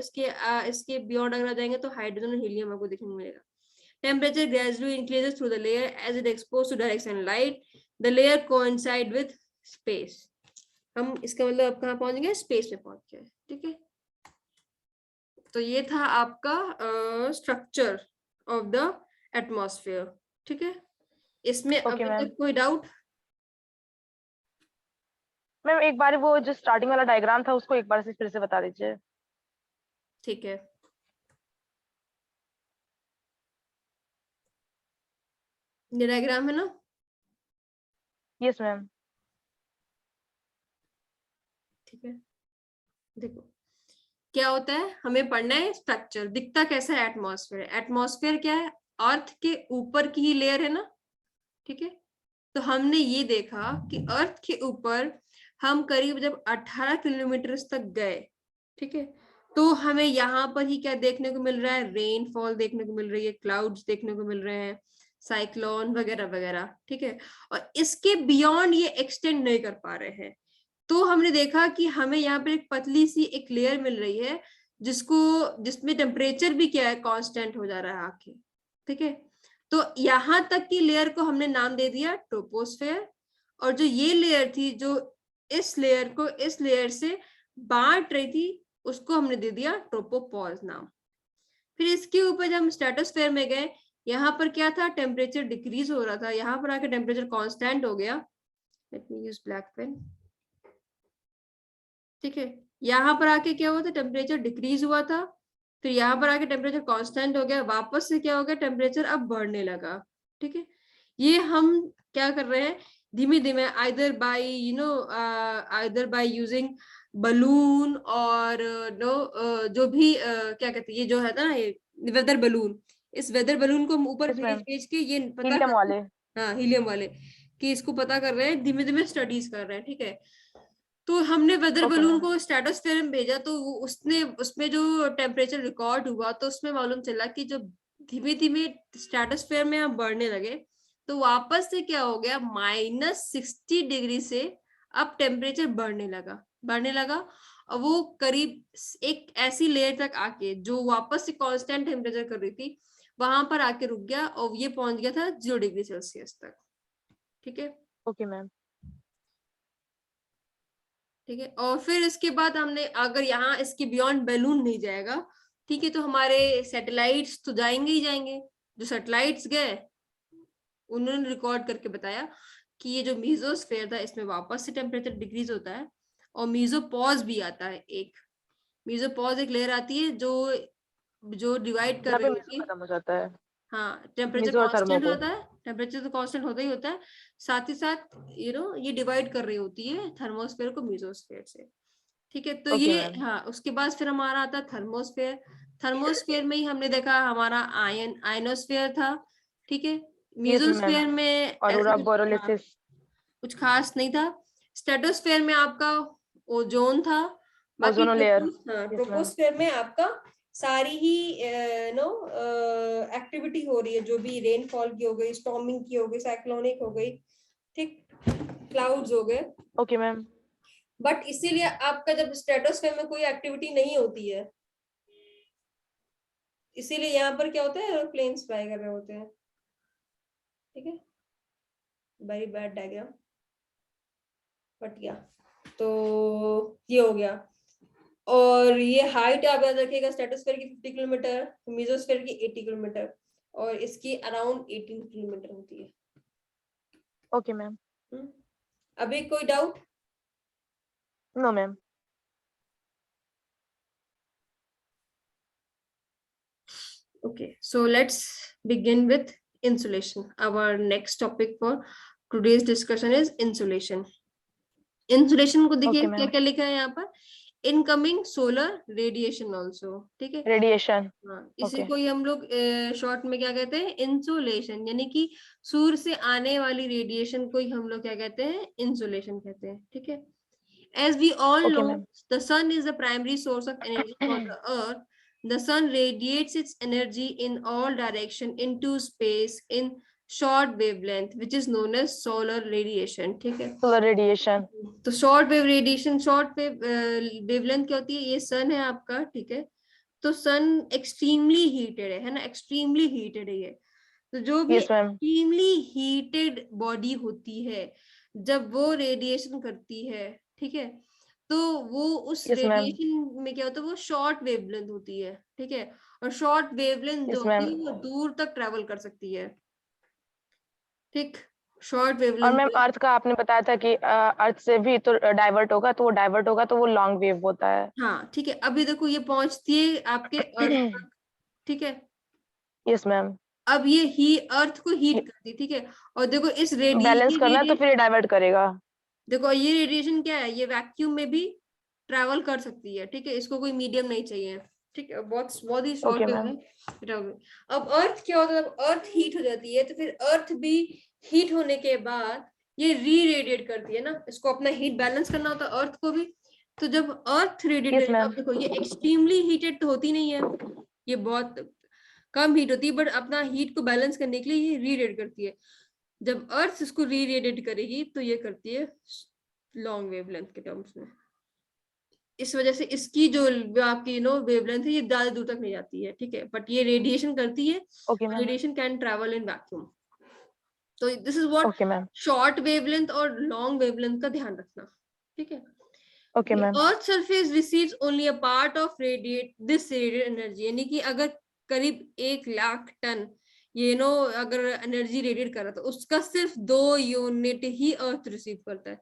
इसके बियॉन्ड अगर आ जाएंगे तो हाइड्रोजन और हीलियम आपको देखने को मिलेगा। Temperature gradually increases through the layer as it exposed to direct sunlight. The layer coincide with space. हम इसका मतलब आप कहाँ पहुंच गए, स्पेस में पहुंच गए। ठीक है, तो ये था आपका स्ट्रक्चर ऑफ द एटमॉस्फेयर। ठीक है, इसमें ओके अभी मैम। तक कोई डाउट? मैम एक बार वो जो स्टार्टिंग वाला डायग्राम था उसको एक बार से फिर से बता दीजिए। ठीक है, ये डायग्राम है ना। Yes ma'am. ठीक है, देखो क्या होता है, हमें पढ़ना है स्ट्रक्चर, दिखता कैसा है एटमॉस्फेयर। एटमॉस्फेयर क्या है, अर्थ के ऊपर की ही लेयर है ना। ठीक है, तो हमने ये देखा कि अर्थ के ऊपर हम करीब जब 18 किलोमीटर तक गए, ठीक है, तो हमें यहाँ पर ही क्या देखने को मिल रहा है, रेनफॉल देखने को मिल रही है, क्लाउड्स देखने को मिल रहे हैं, साइक्लोन वगैरह वगैरह। ठीक है, और इसके बियॉन्ड ये एक्सटेंड नहीं कर पा रहे हैं। तो हमने देखा कि हमें यहाँ पर एक पतली सी एक लेयर मिल रही है, जिसमें टेम्परेचर भी क्या है, कांस्टेंट हो जा रहा है आके। ठीक है, तो यहां तक की लेयर को हमने नाम दे दिया ट्रोपोस्फेयर, और जो ये लेयर थी जो इस लेयर को इस लेयर से बांट रही थी उसको हमने दे दिया ट्रोपोपॉज नाम। फिर इसके ऊपर जब हम स्ट्रेटोस्फेयर में गए, यहाँ पर क्या था, टेम्परेचर डिक्रीज हो रहा था, यहाँ पर आके टेम्परेचर कांस्टेंट हो गया। Let me use black pen. ठीक है, यहाँ पर आके क्या हुआ था, टेम्परेचर डिक्रीज हुआ था, फिर यहाँ पर आके टेम्परेचर कांस्टेंट हो गया, वापस से क्या हो गया, टेम्परेचर अब बढ़ने लगा। ठीक है, ये हम क्या कर रहे हैं, धीमे धीमे आइदर बाय यूजिंग बलून और नो जो भी क्या कहते हैं, ये जो है ना, ये वेदर बलून, इस वेदर बलून को हम ऊपर Yes, भेज ma'am. भेज के ये पता हीलियम कर, वाले. हाँ हीलियम वाले, कि इसको पता कर रहे हैं, धीमे धीमे स्टडीज कर रहे हैं, ठीक है। तो हमने वेदर Okay, बलून ma'am. को स्ट्रेटोस्फेयर में भेजा, तो उसने उसमें जो टेम्परेचर रिकॉर्ड हुआ, तो उसमें मालूम चला कि जो धीमे धीमे स्ट्रेटोस्फेयर में हम बढ़ने लगे, तो वापस से क्या हो गया, -60 डिग्री से अब टेम्परेचर बढ़ने लगा, और वो करीब एक ऐसी लेयर तक आके जो वापस से कांस्टेंट टेम्परेचर कर रही थी, वहां पर आके रुक गया, और ये पहुंच गया था 0 डिग्री सेल्सियस तक, ठीक है। Okay, ma'am. ठीक है, और फिर इसके बाद हमने, अगर यहाँ इसके बियॉन्ड बैलून नहीं जाएगा, ठीक है, तो हमारे सैटेलाइट्स तो जाएंगे ही जाएंगे। जो सैटेलाइट्स गए, उन्होंने रिकॉर्ड करके बताया कि ये जो मीजोस्फेयर था, इसमें वापस से टेम्परेचर डिक्रीज होता है, और मीजोपॉज भी आता है। एक मीजोपॉज एक लेयर आती है जो जो डिवाइड कर जहाँ रही पे मीजो होती है। खत्म हो जाता है. हाँ, टेम्परेचर मीजो और कांस्टेंट थर्मोको. होता है, टेम्परेचर तो कांस्टेंट होता ही होता है, साथ ही साथ ये डिवाइड कर रही होती है थर्मोस्फेयर को मीजोस्फेयर से, ठीक है। तो Okay, ये, ma'am. हाँ, उसके बाद फिर हमारा आता है थर्मोस्फेयर। थर्मोस्फेयर में ही हमने देखा हमारा आयनोस्फेयर था, ठीक है। Yes, ma'am. मीजोस्फेयर में Aurora ऐसा, हाँ, borealis. कुछ खास नहीं था। स्ट्रेटोस्फेयर में आपका ओजोन था। बाकी Ozone layer. हाँ, Yes, ma'am. ट्रोपोस्फेयर में आपका सारी ही नो एक्टिविटी हो रही है, जो भी रेनफॉल की हो गई, स्टॉर्मिंग की हो गई, साइक्लोनिक हो गई, ठीक, क्लाउड्स हो गए। Okay, ma'am. बट इसीलिए आपका जब स्ट्रेटोस्फेयर में कोई एक्टिविटी नहीं होती है, इसीलिए यहाँ पर क्या होता है, एरोप्लेन्स फ्लाई कर रहे होते हैं, ठीक है। वेरी बैड डायग्राम, बट या, तो ये हो गया। और ये हाइट आप याद रखिएगा, स्ट्रेटोस्फेयर की 50 किलोमीटर, मीजोस्फेयर की 80 किलोमीटर, और इसकी अराउंड 18 किलोमीटर होती है। Okay, ma'am. अभी कोई doubt? No, ma'am. Okay, so let's begin with insulation. Our next topic for today's discussion is insulation. Insulation को देखिए Okay, क्या ma'am. क्या लिखा है यहाँ पर, इनकमिंग सोलर रेडिएशन ऑल्सो, ठीक है। Radiation. हाँ, इसी Okay. को ही हम लोग शॉर्ट में क्या कहते हैं, इंसुलेशन, यानी कि सूर्य से आने वाली रेडिएशन को ही हम लोग क्या कहते हैं, इंसुलेशन कहते हैं, ठीक है। As we all Okay, know, ma'am. the sun is the primary source of energy for the earth. The sun radiates its energy in all direction into space in short wavelength, which is known as solar radiation, ठीक है। Solar radiation. तो short wave radiation, short wave wavelength क्या होती है, ये सन है आपका, ठीक है। तो सन एक्सट्रीमली हीटेड है ना, एक्सट्रीमली हीटेड है ये। तो जो भी Yes, ma'am. Extremely heated body होती है, जब वो रेडिएशन करती है, ठीक है, तो वो उस Yes, ma'am. रेडिएशन में क्या होता है, वो शॉर्ट वेवलेंथ होती है, ठीक है। और शॉर्ट वेवलेंथ जो Yes, होती है ma'am. वो दूर तक ट्रेवल कर सकती है, ठीक, शॉर्ट और वेवलेंथ। मैम अर्थ का आपने बताया था कि अर्थ से भी तो डाइवर्ट होगा, तो वो डाइवर्ट होगा तो वो लॉन्ग वेव होता है. हाँ, ठीक है, अभी देखो ये पहुंचती है आपके अर्थ तक, ठीक है। Yes ma'am. अब ये ही अर्थ को हीट करती, ठीक है। और देखो इस बैलेंस करना है तो फिर रेडिएशन, डाइवर्ट करेगा. देखो ये रेडिएशन क्या है, ये वैक्यूम में भी ट्रैवल कर सकती है, ठीक है, इसको कोई मीडियम नहीं चाहिए, ठीक है। बहुत बहुत ही ओके शॉर्ट वेव मैम. में। अब अर्थ क्या होता है, जब अर्थ हीट हो जाती है, तो फिर अर्थ भी हीट होने के बाद ये री रेडिएट करती है ना, इसको अपना हीट बैलेंस करना होता है अर्थ को भी। तो जब अर्थ रेडिएट यस करेगी, अब मैम. देखो ये एक्सट्रीमली हीटेड तो होती नहीं है, ये बहुत कम हीट होती है, बट अपना हीट को बैलेंस करने के लिए ये री रेडिएट करती है। जब अर्थ इसको री रेडिएट करेगी, तो ये करती है लॉन्ग वेवलेंथ के टर्म्स में। इस वजह से इसकी जो आपकी वेवलेंथ है, ये ज्यादा दूर तक नहीं जाती है, ठीक है, बट ये रेडिएशन करती है। Okay ma'am. Radiation can travel in vacuum. तो this is what okay ma'am. Short wavelength और लॉन्ग वेवलेंथ का ध्यान रखना, ठीक है। Okay The ma'am. Earth surface receives only a part of this radiant energy, यानी कि अगर करीब 1 लाख टन अगर एनर्जी रेडिएट कर रहा, तो उसका सिर्फ 2 यूनिट ही अर्थ रिसीव करता है,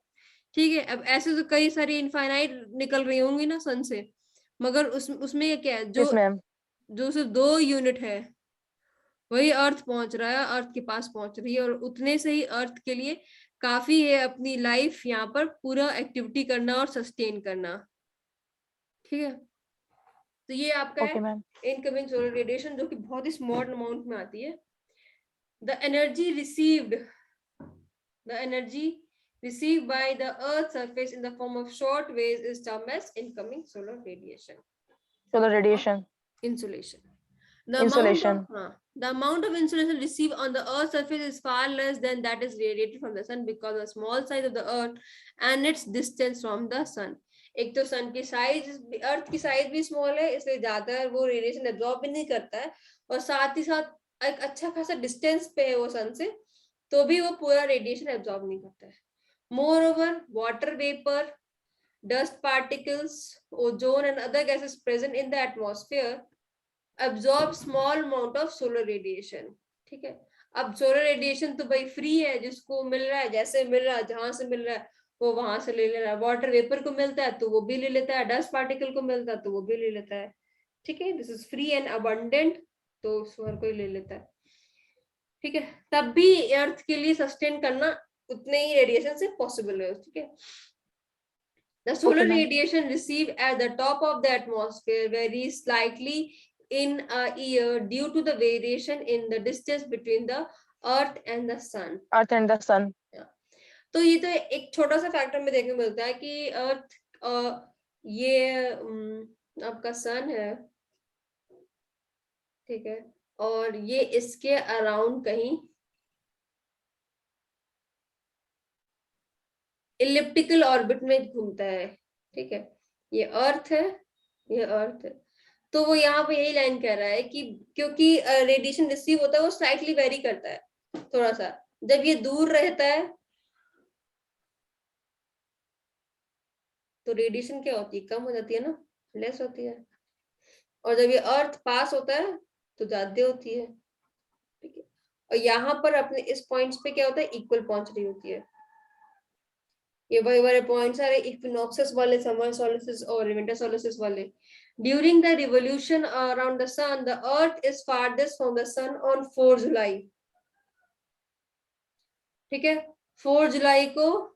ठीक है। अब ऐसे तो कई सारी इनफाइनाइट निकल रही होंगी ना सन से, मगर उसमें क्या है, जो यस मैम. जो सिर्फ 2 यूनिट है, वही अर्थ पहुंच रहा है, अर्थ के पास पहुंच रही है, और उतने से ही अर्थ के लिए काफी है अपनी लाइफ यहाँ पर पूरा एक्टिविटी करना और सस्टेन करना, ठीक है। तो ये आपका ओके है मैम। इनकमिंग सोलर रेडिएशन, जो कि बहुत ही स्मॉल अमाउंट में आती है। The energy received by the earth surface in the form of short waves is termed as incoming solar radiation solar or radiation, insolation. Insolation. The amount of insolation received on the earth's surface is far less than that is radiated from the sun because of the small size of the earth and its distance from the sun. एक तो सन की size, अर्थ की size भी small है, इसलिए ज्यादा वो radiation absorb भी नहीं करता है, और साथ ही साथ एक अच्छा खासा डिस्टेंस पे है वो सन से, तो भी वो पूरा रेडिएशन एब्जॉर्ब नहीं करता है। Moreover, water vapor, dust particles, ozone and other gases present in the atmosphere absorb small amount of solar radiation. ठीक है, अब सोलर रेडिएशन तो भाई फ्री है, जिसको मिल रहा है, जैसे मिल रहा है, जहां से मिल रहा है वो वहां से ले रहा है। वाटर वेपर को मिलता है तो वो भी ले लेता है, डस्ट पार्टिकल को मिलता है तो वो भी ले लेता है। ठीक है, this is free and abundant, तो हर कोई ले लेता है। ठीक है, तब भी अर्थ के लिए सस्टेन करना उतने ही रेडिएशन से पॉसिबल है। ठीक है, the solar radiation received at the top of the atmosphere varies slightly in a year due to the variation in the distance between the earth and the sun. Earth and the sun. तो ये तो एक छोटा सा factor में देखने को मिलता है कि अर्थ ये आपका सन है, ठीक है, और ये इसके अराउंड कहीं इलिप्टिकल ऑर्बिट में घूमता है। ठीक है, ये अर्थ है, ये अर्थ है, तो वो यहाँ पे यही लाइन कह रहा है कि क्योंकि रेडिएशन रिसीव होता है वो स्लाइटली वेरी करता है थोड़ा सा, जब ये दूर रहता है तो रेडिएशन क्या होती है, कम हो जाती है ना, लेस होती है, और जब ये अर्थ पास होता है तो ज्यादा होती है। ठीक है, और यहाँ पर अपने इस पॉइंट्स पे क्या होता है, इक्वल पहुंच रही होती है। ये वही वाले पॉइंट्स आ रहे इक्विनॉक्सेस वाले, समर सोलिस्टिस और विंटर सोलिस्टिस वाले। During the revolution around the sun, the earth is farthest from the sun on 4 जुलाई। ठीक है, 4 जुलाई को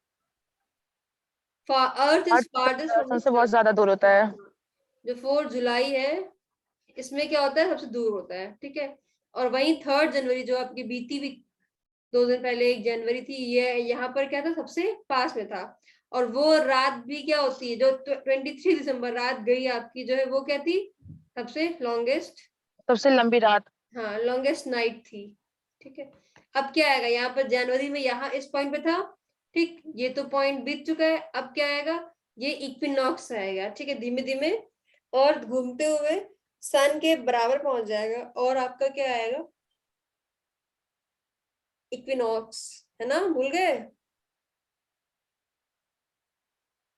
earth is farthest from the से बहुत ज्यादा दूर होता है। जो 4 जुलाई है इसमें क्या होता है, सबसे दूर होता है। ठीक है, और वहीं 3 जनवरी जो आपकी बीती हुई 2 दिन पहले 1 जनवरी थी, ये यहाँ पर क्या था, सबसे पास में था। और वो रात भी क्या होती है, जो 23 दिसंबर रात गई आपकी, जो है वो क्या थी, सबसे लॉन्गेस्ट, सबसे लंबी रात। हाँ, लॉन्गेस्ट नाइट थी। ठीक है, अब क्या आएगा यहाँ पर, जनवरी में यहाँ इस पॉइंट पे था, ठीक, ये तो पॉइंट बीत चुका है, अब क्या आएगा, ये इक्विनॉक्स आएगा। ठीक है, धीमे धीमे और घूमते हुए सन के बराबर पहुंच जाएगा, और आपका क्या आएगा, इक्विनॉक्स, है ना, भूल गए?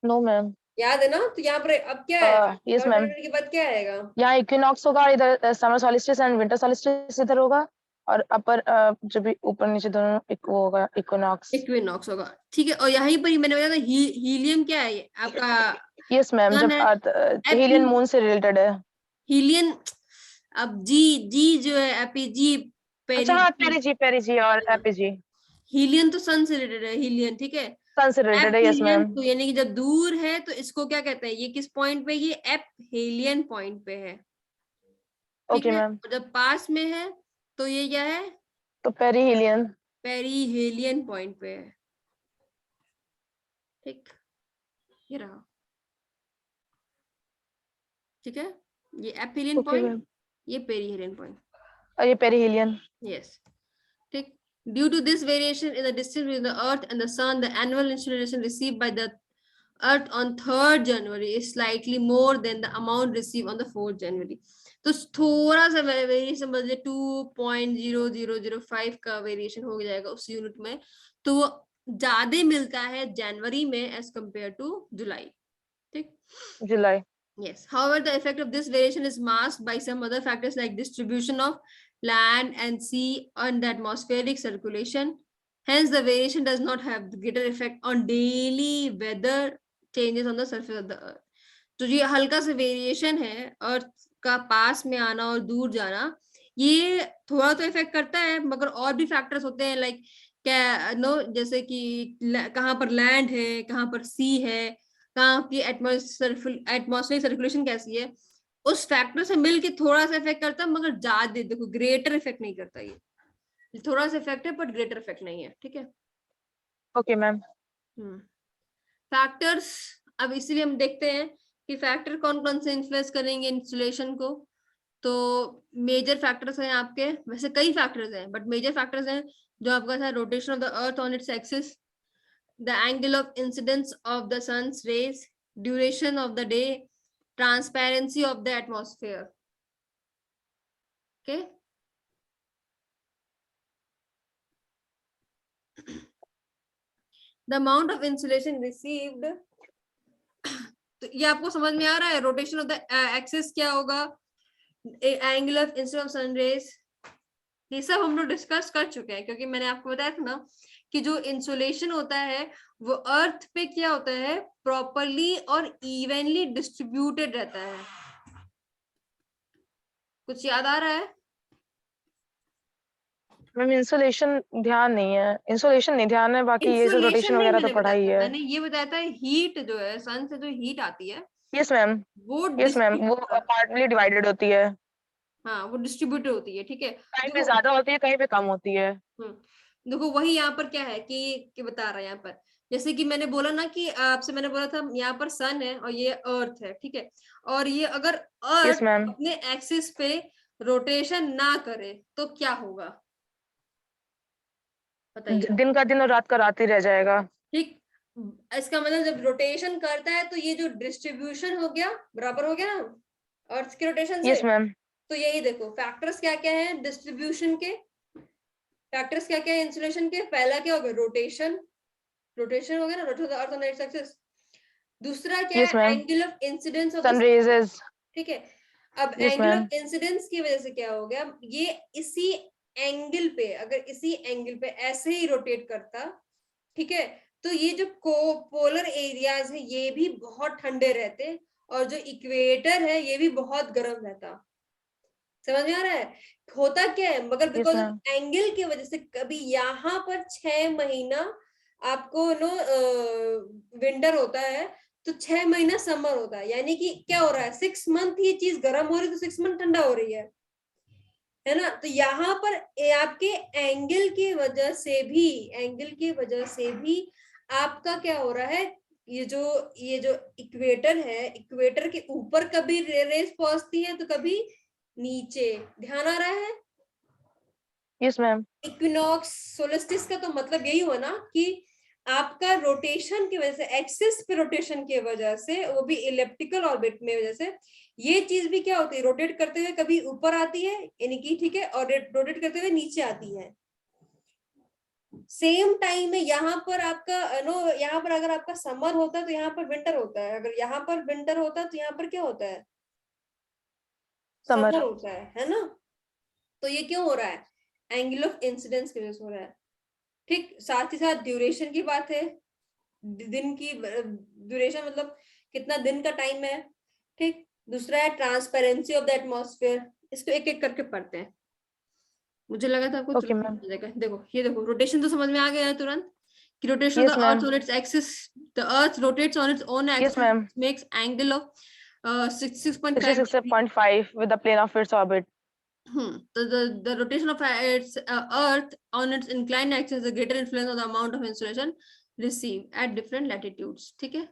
No ma'am. याद है ना? तो यहाँ पर अब क्या है, यस मैम। के बाद क्या आएगा, यहाँ इक्विनॉक्स होगा, इधर summer solstice and winter solstice इधर होगा, और अपर जो भी ऊपर नीचे दोनों वो होगा इक्विनॉक्स। इक्विनॉक्स होगा। ठीक है, और यहीं पर ही मैंने बताया था हीलियम क्या है आपका, यस मैम, जब अर्थ हीलियन मून से रिलेटेड है। हीलियन, अब जी जो है एपीजी, अच्छा हाँ, पेरिजी और एपीजी। हीलियन तो सन से रिलेटेड है, हीलियन, ठीक है, सन से रिलेटेड है। Yes ma'am. तो यानी कि जब दूर है तो इसको क्या कहते हैं, ये किस पॉइंट पे, ये एपहीलियन पॉइंट पे है। Okay ma'am. जब पास में है तो ये क्या है, तो पेरीहीलियन, पेरीहेलियन पॉइंट पे है। ठीक, ये रहा। ठीक है, ये एपहीलियन पॉइंट, ये पेरीहेलियन पॉइंट, और ये पेरीहीलियन। यस, ठीक। Due to this variation in the distance between the Earth and the Sun, the annual insolation received by the Earth on 3rd January is slightly more than the amount received on the 4th January. तो थोड़ा सा variation समझ ले, 2.0005 का variation हो जाएगा उस unit में, तो वो ज्यादा मिलता है जनवरी में एज कंपेयर टू जुलाई। ठीक, जुलाई। Yes. However, the effect of this variation is masked by some other factors like distribution of land and sea and the atmospheric circulation. Hence, the variation does not have the greater effect on daily weather changes on the surface of the earth. तो ये हल्का सा variation है अर्थ का पास में आना और दूर जाना, ये थोड़ा तो इफेक्ट करता है, मगर और भी फैक्टर्स होते हैं, लाइक क्या नो, जैसे कि कहाँ पर लैंड है, कहाँ पर सी है, कहाँ की एटमॉस्फेरिक सर्कुलेशन कैसी है, उस फैक्टर से मिलके थोड़ा सा इफेक्ट करता है, मगर ज्यादा, देखो ग्रेटर इफेक्ट नहीं करता ये थोड़ा सा इफेक्ट है बट ग्रेटर इफेक्ट नहीं है, ठीक है। Okay ma'am. फैक्टर्स, अब इसीलिए हम देखते हैं कि फैक्टर कौन कौन से इन्फ्लुएंस करेंगे इंसुलेशन को। तो मेजर फैक्टर्स हैं आपके, वैसे कई फैक्टर्स हैं बट मेजर फैक्टर्स हैं जो आपका था, rotation of the earth on its axis, the angle of incidence of the sun's rays, duration of the day, transparency of the atmosphere. Okay, the amount of insulation received, तो ये आपको समझ में आ रहा है। रोटेशन ऑफ द एक्सिस क्या होगा, angle of incidence of sun rays, ये सब हम लोग डिस्कस कर चुके हैं, क्योंकि मैंने आपको बताया था ना कि जो इंसुलेशन होता है वो अर्थ पे क्या होता है, प्रॉपरली और इवनली डिस्ट्रीब्यूटेड रहता है। कुछ याद आ रहा है? मैम इंसुलेशन ध्यान नहीं है, इंसुलेशन नहीं ध्यान है, बाकी ये जो इंसुलेशन रोटेशन नहीं वगैरह तो मैंने पढ़ा बताया ही था, है। मैंने ये बताया था हीट जो है सन से जो हीट आती है यस मैम, वो यस मैम, वो डिस्ट्रीब्यूट, पार्टली डिवाइडेड होती है, हाँ वो डिस्ट्रीब्यूटेड होती है, ठीक है। कहीं पे देखो, ज्यादा होती है कहीं पे कम होती है। देखो वही यहाँ पर क्या है कि बता रहा है यहाँ पर, जैसे कि मैंने बोला ना कि आपसे मैंने बोला था यहाँ पर सन है और ये अर्थ है, ठीक है। और ये अगर यस अर्थ मैम, अपने एक्सिस पे रोटेशन ना करे तो क्या होगा, बताइए। दिन का दिन और रात का रात ही रह जाएगा। ठीक, इसका मतलब जब रोटेशन करता है तो ये जो डिस्ट्रीब्यूशन हो गया बराबर हो गया ना अर्थ के रोटेशन से। यस मैम, तो यही देखो फैक्टर्स क्या क्या है डिस्ट्रीब्यूशन के, फैक्टर्स क्या क्या है इंसुलेशन के, पहला क्या हो गया रोटेशन, रोटेशन हो गया ना, rotation of the earth on its axis. दूसरा क्या यस है, ma'am, angle of incidence of the, sun rays. ठीक है। अब yes angle ma'am, of incidence की वजह से क्या हो गया, ये इसी एंगल पे, अगर इसी एंगल पे ऐसे ही रोटेट करता, ठीक है, तो ये जो पोलर एरियाज है ये भी बहुत ठंडे रहते और जो इक्वेटर है ये भी बहुत गर्म रहता। समझ में आ रहा है होता क्या है, मगर yes because ma'am, of angle की वजह से कभी यहाँ पर 6 महीना आपको नो विंटर होता है, तो 6 महीना समर होता है, यानी कि क्या हो रहा है 6 मंथ ये चीज गर्म हो रही है तो 6 मंथ ठंडा हो रही है ना। तो यहाँ पर आपके एंगल की वजह से भी, एंगल की वजह से भी आपका क्या हो रहा है, ये जो इक्वेटर है, इक्वेटर के ऊपर कभी रेस पहुंचती है तो कभी नीचे, ध्यान आ रहा है। यस मैम, इक्विनॉक्स सोलिस्टिस का तो मतलब यही हुआ ना कि आपका रोटेशन की वजह से, एक्सिस पे रोटेशन की वजह से, वो भी इलेप्टिकल ऑर्बिट में वजह से, ये चीज भी क्या होती है, रोटेट करते हुए कभी ऊपर आती है यानी कि, ठीक है, और रोटेट करते हुए नीचे आती है। सेम टाइम में यहाँ पर आपका नो, यहाँ पर अगर आपका समर होता है तो यहाँ पर विंटर होता है, अगर यहाँ पर विंटर होता है तो यहाँ पर क्या होता है, समर समर। होता है ना। तो ये क्यों हो रहा है, एंगल ऑफ इंसिडेंस की वजह से हो रहा है। ठीक, साथ ही साथ ड्यूरेशन की बात है, दिन की ड्यूरेशन मतलब कितना दिन का टाइम है। ठीक, दूसरा है ट्रांसपेरेंसी ऑफ द एटमॉस्फेयर, इसको एक एक करके पढ़ते हैं, मुझे लगा था आपको ओके तुरंत मैम, समझ जाएगा। देखो ये देखो, रोटेशन तो समझ में आ गया है तुरंत कि rotation of the yes earth ma'am, on its axis, the earth rotates on its own yes axis ma'am, makes angle of 66.5 degree. 66.5 with the plane of its orbit. So the rotation of its Earth on its inclined axis has a greater influence on the amount of insolation received at different latitudes. ठीक है,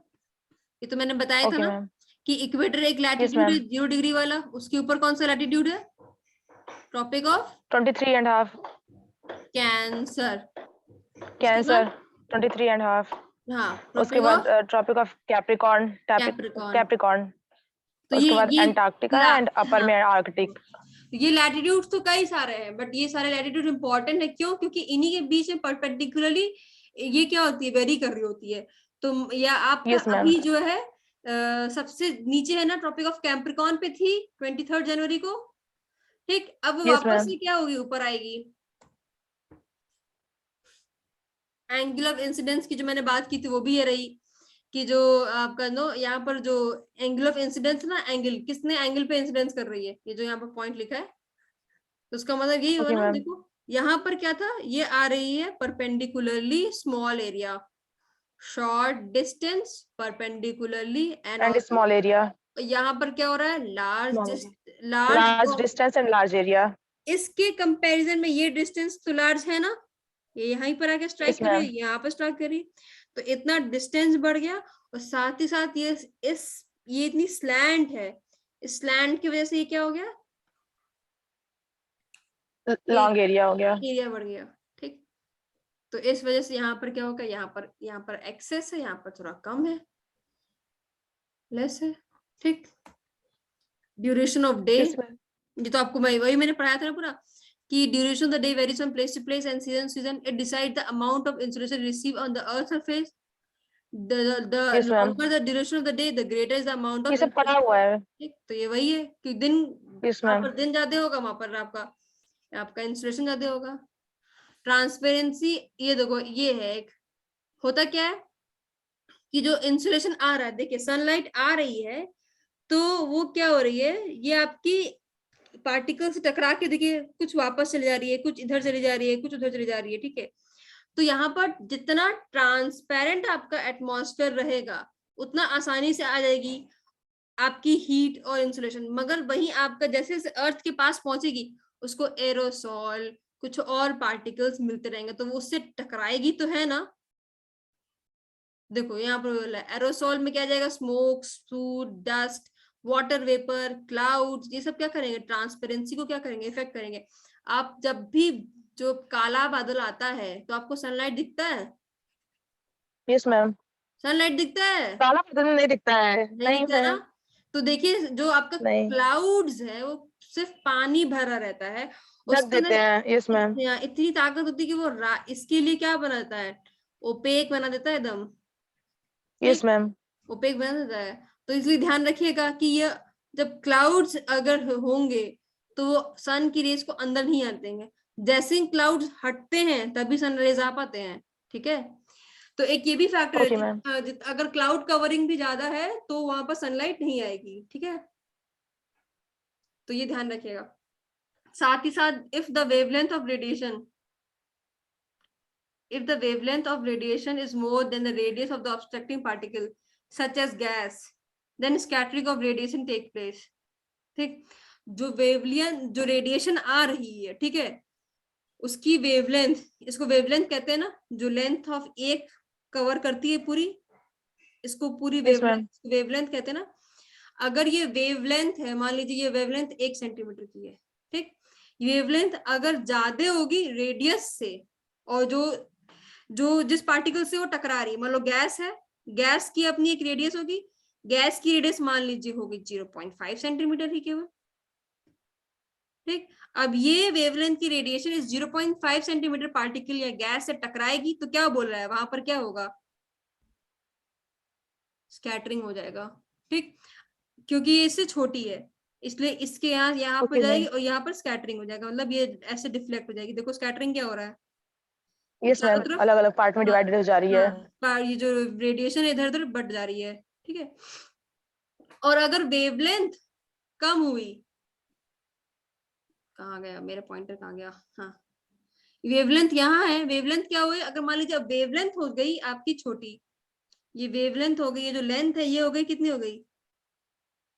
ये तो मैंने बताया था okay ना ma'am, कि equator एक यस लैटिट्यूड है मैम, 0 डिग्री वाला, उसके ऊपर कौन सा लैटिट्यूड है, ट्रॉपिक ऑफ 23.5, कैंसर, उसके कैंसर बाद 23.5, हाँ उसके ट्रॉपिक बाद of tropic of Capricorn, Capricorn. Capricorn, तो उसके बाद ये अंटार्कटिका एंड अपर हाँ, में आर्कटिक। ये लैटिट्यूड तो कई सारे हैं बट ये सारे लैटिट्यूड इंपॉर्टेंट है, क्यों, क्योंकि इन्हीं के बीच में परपेंडिकुलरली ये क्या होती है, वेरी कर रही होती है। तो या आपका यस मैम, अभी जो है सबसे नीचे है ना, ट्रॉपिक ऑफ कैप्रिकॉर्न पे थी 23 जनवरी को। ठीक, अब वो यस वापस मैम, से क्या होगी, ऊपर आएगी। एंगल ऑफ इंसिडेंस की जो मैंने बात की थी वो भी ये रही कि जो आपका नो यहाँ पर जो एंगल ऑफ इंसिडेंस ना, एंगल किसने एंगल पे इंसिडेंस कर रही है, ये जो यहाँ पर पॉइंट लिखा है, तो उसका मतलब यही हुआ ओके ना। मैम, देखो यहाँ पर क्या था, ये आ रही है perpendicularly small area, short distance perpendicularly and and also small area, यहाँ पर क्या हो रहा है, Small. Large Large distance and large area. इसके कंपैरिजन में ये डिस्टेंस तो लार्ज है ना, ये यहीं पर आके स्ट्राइक Yes, कर रही ma'am. है, यहाँ पर स्ट्राइक कर रही है, तो इतना डिस्टेंस बढ़ गया, और साथ ही साथ ये इतनी स्लैंट है, इस स्लैंट की वजह से ये क्या हो गया, Long area हो गया. एरिया बढ़ गया, ठीक। तो इस वजह से यहाँ पर क्या होगा, यहाँ पर एक्सेस है, यहाँ पर थोड़ा कम है, लेस है, ठीक। Duration of day, Yes, ma'am. ये तो आपको मैं वही मैंने पढ़ाया था ना पूरा, कि duration of the day varies from place to place and season season, it decide the amount of insolation receive on the earth surface, the Yes, ma'am. longer the duration of the day, the greater is the amount ये of सब पढ़ा हुआ है. ठीक। तो ये वही है कि दिन, Yes, यहाँ ma'am. पर दिन ज्यादा होगा, वहां पर आपका इंसुलेशन ज्यादा होगा। ट्रांसपेरेंसी, ये देखो ये है एक, होता क्या है कि जो इंसुलेशन आ रहा है, देखिए सनलाइट आ रही है, तो वो क्या हो रही है, ये आपकी पार्टिकल से टकरा के देखिए कुछ वापस चली जा रही है, कुछ इधर चली जा रही है, कुछ उधर चली जा रही है, ठीक है। तो यहाँ पर जितना ट्रांसपेरेंट आपका एटमॉस्फेयर रहेगा, उतना आसानी से आ जाएगी आपकी हीट और इंसुलेशन, मगर वही आपका जैसे जैसे अर्थ के पास पहुंचेगी, उसको एरोसॉल कुछ और पार्टिकल्स मिलते रहेंगे, तो वो उससे टकराएगी तो है ना। देखो यहाँ पर एरोसॉल में क्या जाएगा, smoke, suit, dust, water vapour, clouds, ये सब क्या करेंगे, ट्रांसपेरेंसी को क्या करेंगे, इफेक्ट करेंगे। आप जब भी जो काला बादल आता है तो आपको सनलाइट दिखता है, Yes, ma'am. सनलाइट दिखता है, काला बादल नहीं दिखता है. नहीं नहीं दिखता ना। ma'am. तो देखिए जो आपका नहीं. क्लाउड्स है वो सिर्फ पानी भरा रहता है, ढक उसके देते अंदर हैं. Yes, ma'am. इतनी ताकत होती है कि वो इसके लिए क्या बनाता है, ओपेक बना देता है एकदम, Yes, ठीक, ma'am. ओपेक बना देता है। तो इसलिए ध्यान रखिएगा कि ये जब क्लाउड्स अगर होंगे तो वो सन की रेज को अंदर नहीं आते हैं, जैसे ही क्लाउड्स हटते हैं तभी सन रेज आ पाते हैं, ठीक है। तो एक ये भी फैक्टर Okay, ma'am. है, अगर क्लाउड कवरिंग भी ज्यादा है तो वहां पर सनलाइट नहीं आएगी, ठीक है। तो ये ध्यान रखिएगा। साथ ही साथ if the wavelength of radiation, if the wavelength of radiation is more than the radius of the obstructing particle such as gas, then scattering of radiation take place, ठीक। जो रेडिएशन आ रही है, ठीक है, उसकी वेवलेंथ, इसको वेवलेंथ कहते हैं ना, जो लेंथ ऑफ एक कवर करती है पूरी, इसको पूरी Yes, ma'am. वेवलेंथ कहते हैं ना। अगर ये वेवलेंथ है, मान लीजिए ये वेवलेंथ 1 सेंटीमीटर की है, ठीक, वेवलेंथ अगर ज्यादा होगी रेडियस से, और जो जो जिस पार्टिकल से वो टकरा रही है, मान लो गैस है, गैस की अपनी एक रेडियस होगी, गैस की रेडियस मान लीजिए होगी 0.5 सेंटीमीटर ही केवल, ठीक। अब ये वेवलेंथ की रेडिएशन इस 0.5 सेंटीमीटर पार्टिकल या गैस से टकराएगी, तो क्या बोल रहा है वहां पर क्या होगा, स्कैटरिंग हो जाएगा, ठीक, क्योंकि ये इससे छोटी है, इसलिए इसके यहाँ पर Okay, जाएगी ma'am. और यहाँ पर स्कैटरिंग हो जाएगा, मतलब ये ऐसे डिफ्लेक्ट हो जाएगी। देखो स्कैटरिंग क्या हो रहा है, Yes, चारों ma'am. तरफ, अलग अलग पार्ट में हाँ डिवाइडेड हो जा रही है. हाँ, ये जो रेडिएशन इधर उधर बढ़ जा रही है, ठीक है। और अगर वेवलेंथ कम हुई, कहाँ गया मेरा पॉइंटर, कहाँ गया, हाँ, वेवलेंथ यहाँ है, वेवलेंथ क्या हुई, अगर मान लीजिए वेवलेंथ हो गई आपकी छोटी, ये वेवलेंथ हो गई, ये जो लेंथ है ये हो गई, कितनी हो गई,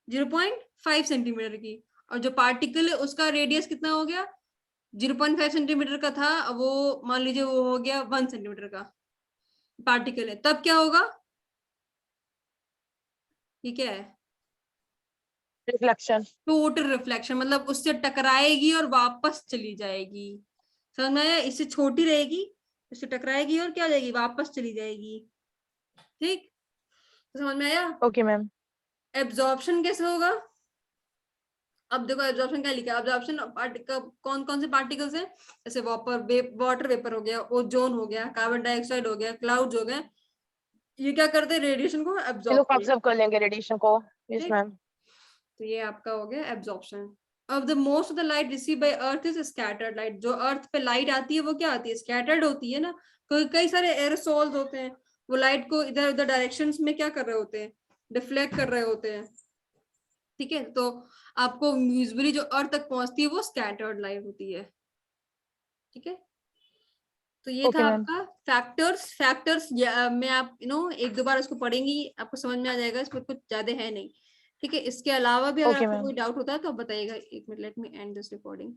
0.5 सेंटीमीटर की, और जो पार्टिकल है उसका रेडियस कितना हो गया, 0.5 सेंटीमीटर का था, वो मान लीजिए वो हो गया 1 सेंटीमीटर का पार्टिकल है, तब क्या होगा, ये क्या है, रिफ्लेक्शन. टोटल रिफ्लेक्शन, मतलब उससे टकराएगी और वापस चली जाएगी, समझ में आया, इससे छोटी रहेगी, इससे टकराएगी और क्या हो जाएगी, वापस चली जाएगी, ठीक, तो समझ में आया। Okay ma'am. एब्जॉर्प्शन कैसे होगा, अब देखो एब्जॉर्प्शन क्या लिखा है, एब्जॉर्प्शन कौन कौन से पार्टिकल्स हैं, जैसे वाटर वेपर हो गया, ओजोन हो गया, कार्बन डाइऑक्साइड हो गया, क्लाउड्स हो गए, ये क्या करते हैं, रेडिएशन को ये एब्जॉर्ब लोग करते ऑब्जर्व कर लेंगे रेडिएशन को. यस ठीक? मैम. तो ये आपका हो गया एब्जॉर्प्शन। अब the most of the light receive by earth is scattered light, जो अर्थ पे लाइट आती है वो क्या आती है, स्कैटर्ड होती है ना, कई सारे एरोसोल्स होते हैं, वो लाइट को इधर उधर डायरेक्शंस में क्या कर रहे होते हैं, डिफ्लेक्ट कर रहे होते हैं, ठीक है। तो आपको यूजुअली जो अर्थ तक पहुंचती है वो स्कैटर्ड लाइट होती है, ठीक है। तो ये था ओके मैम. आपका फैक्टर्स में आप एक दो बार उसको पढ़ेंगी, आपको समझ में आ जाएगा, इसमें कुछ ज्यादा है नहीं, ठीक है, इसके अलावा भी अगर Okay, आपको ma'am. कोई डाउट होता है तो आप बताइएगा। एक minute, let me and this recording.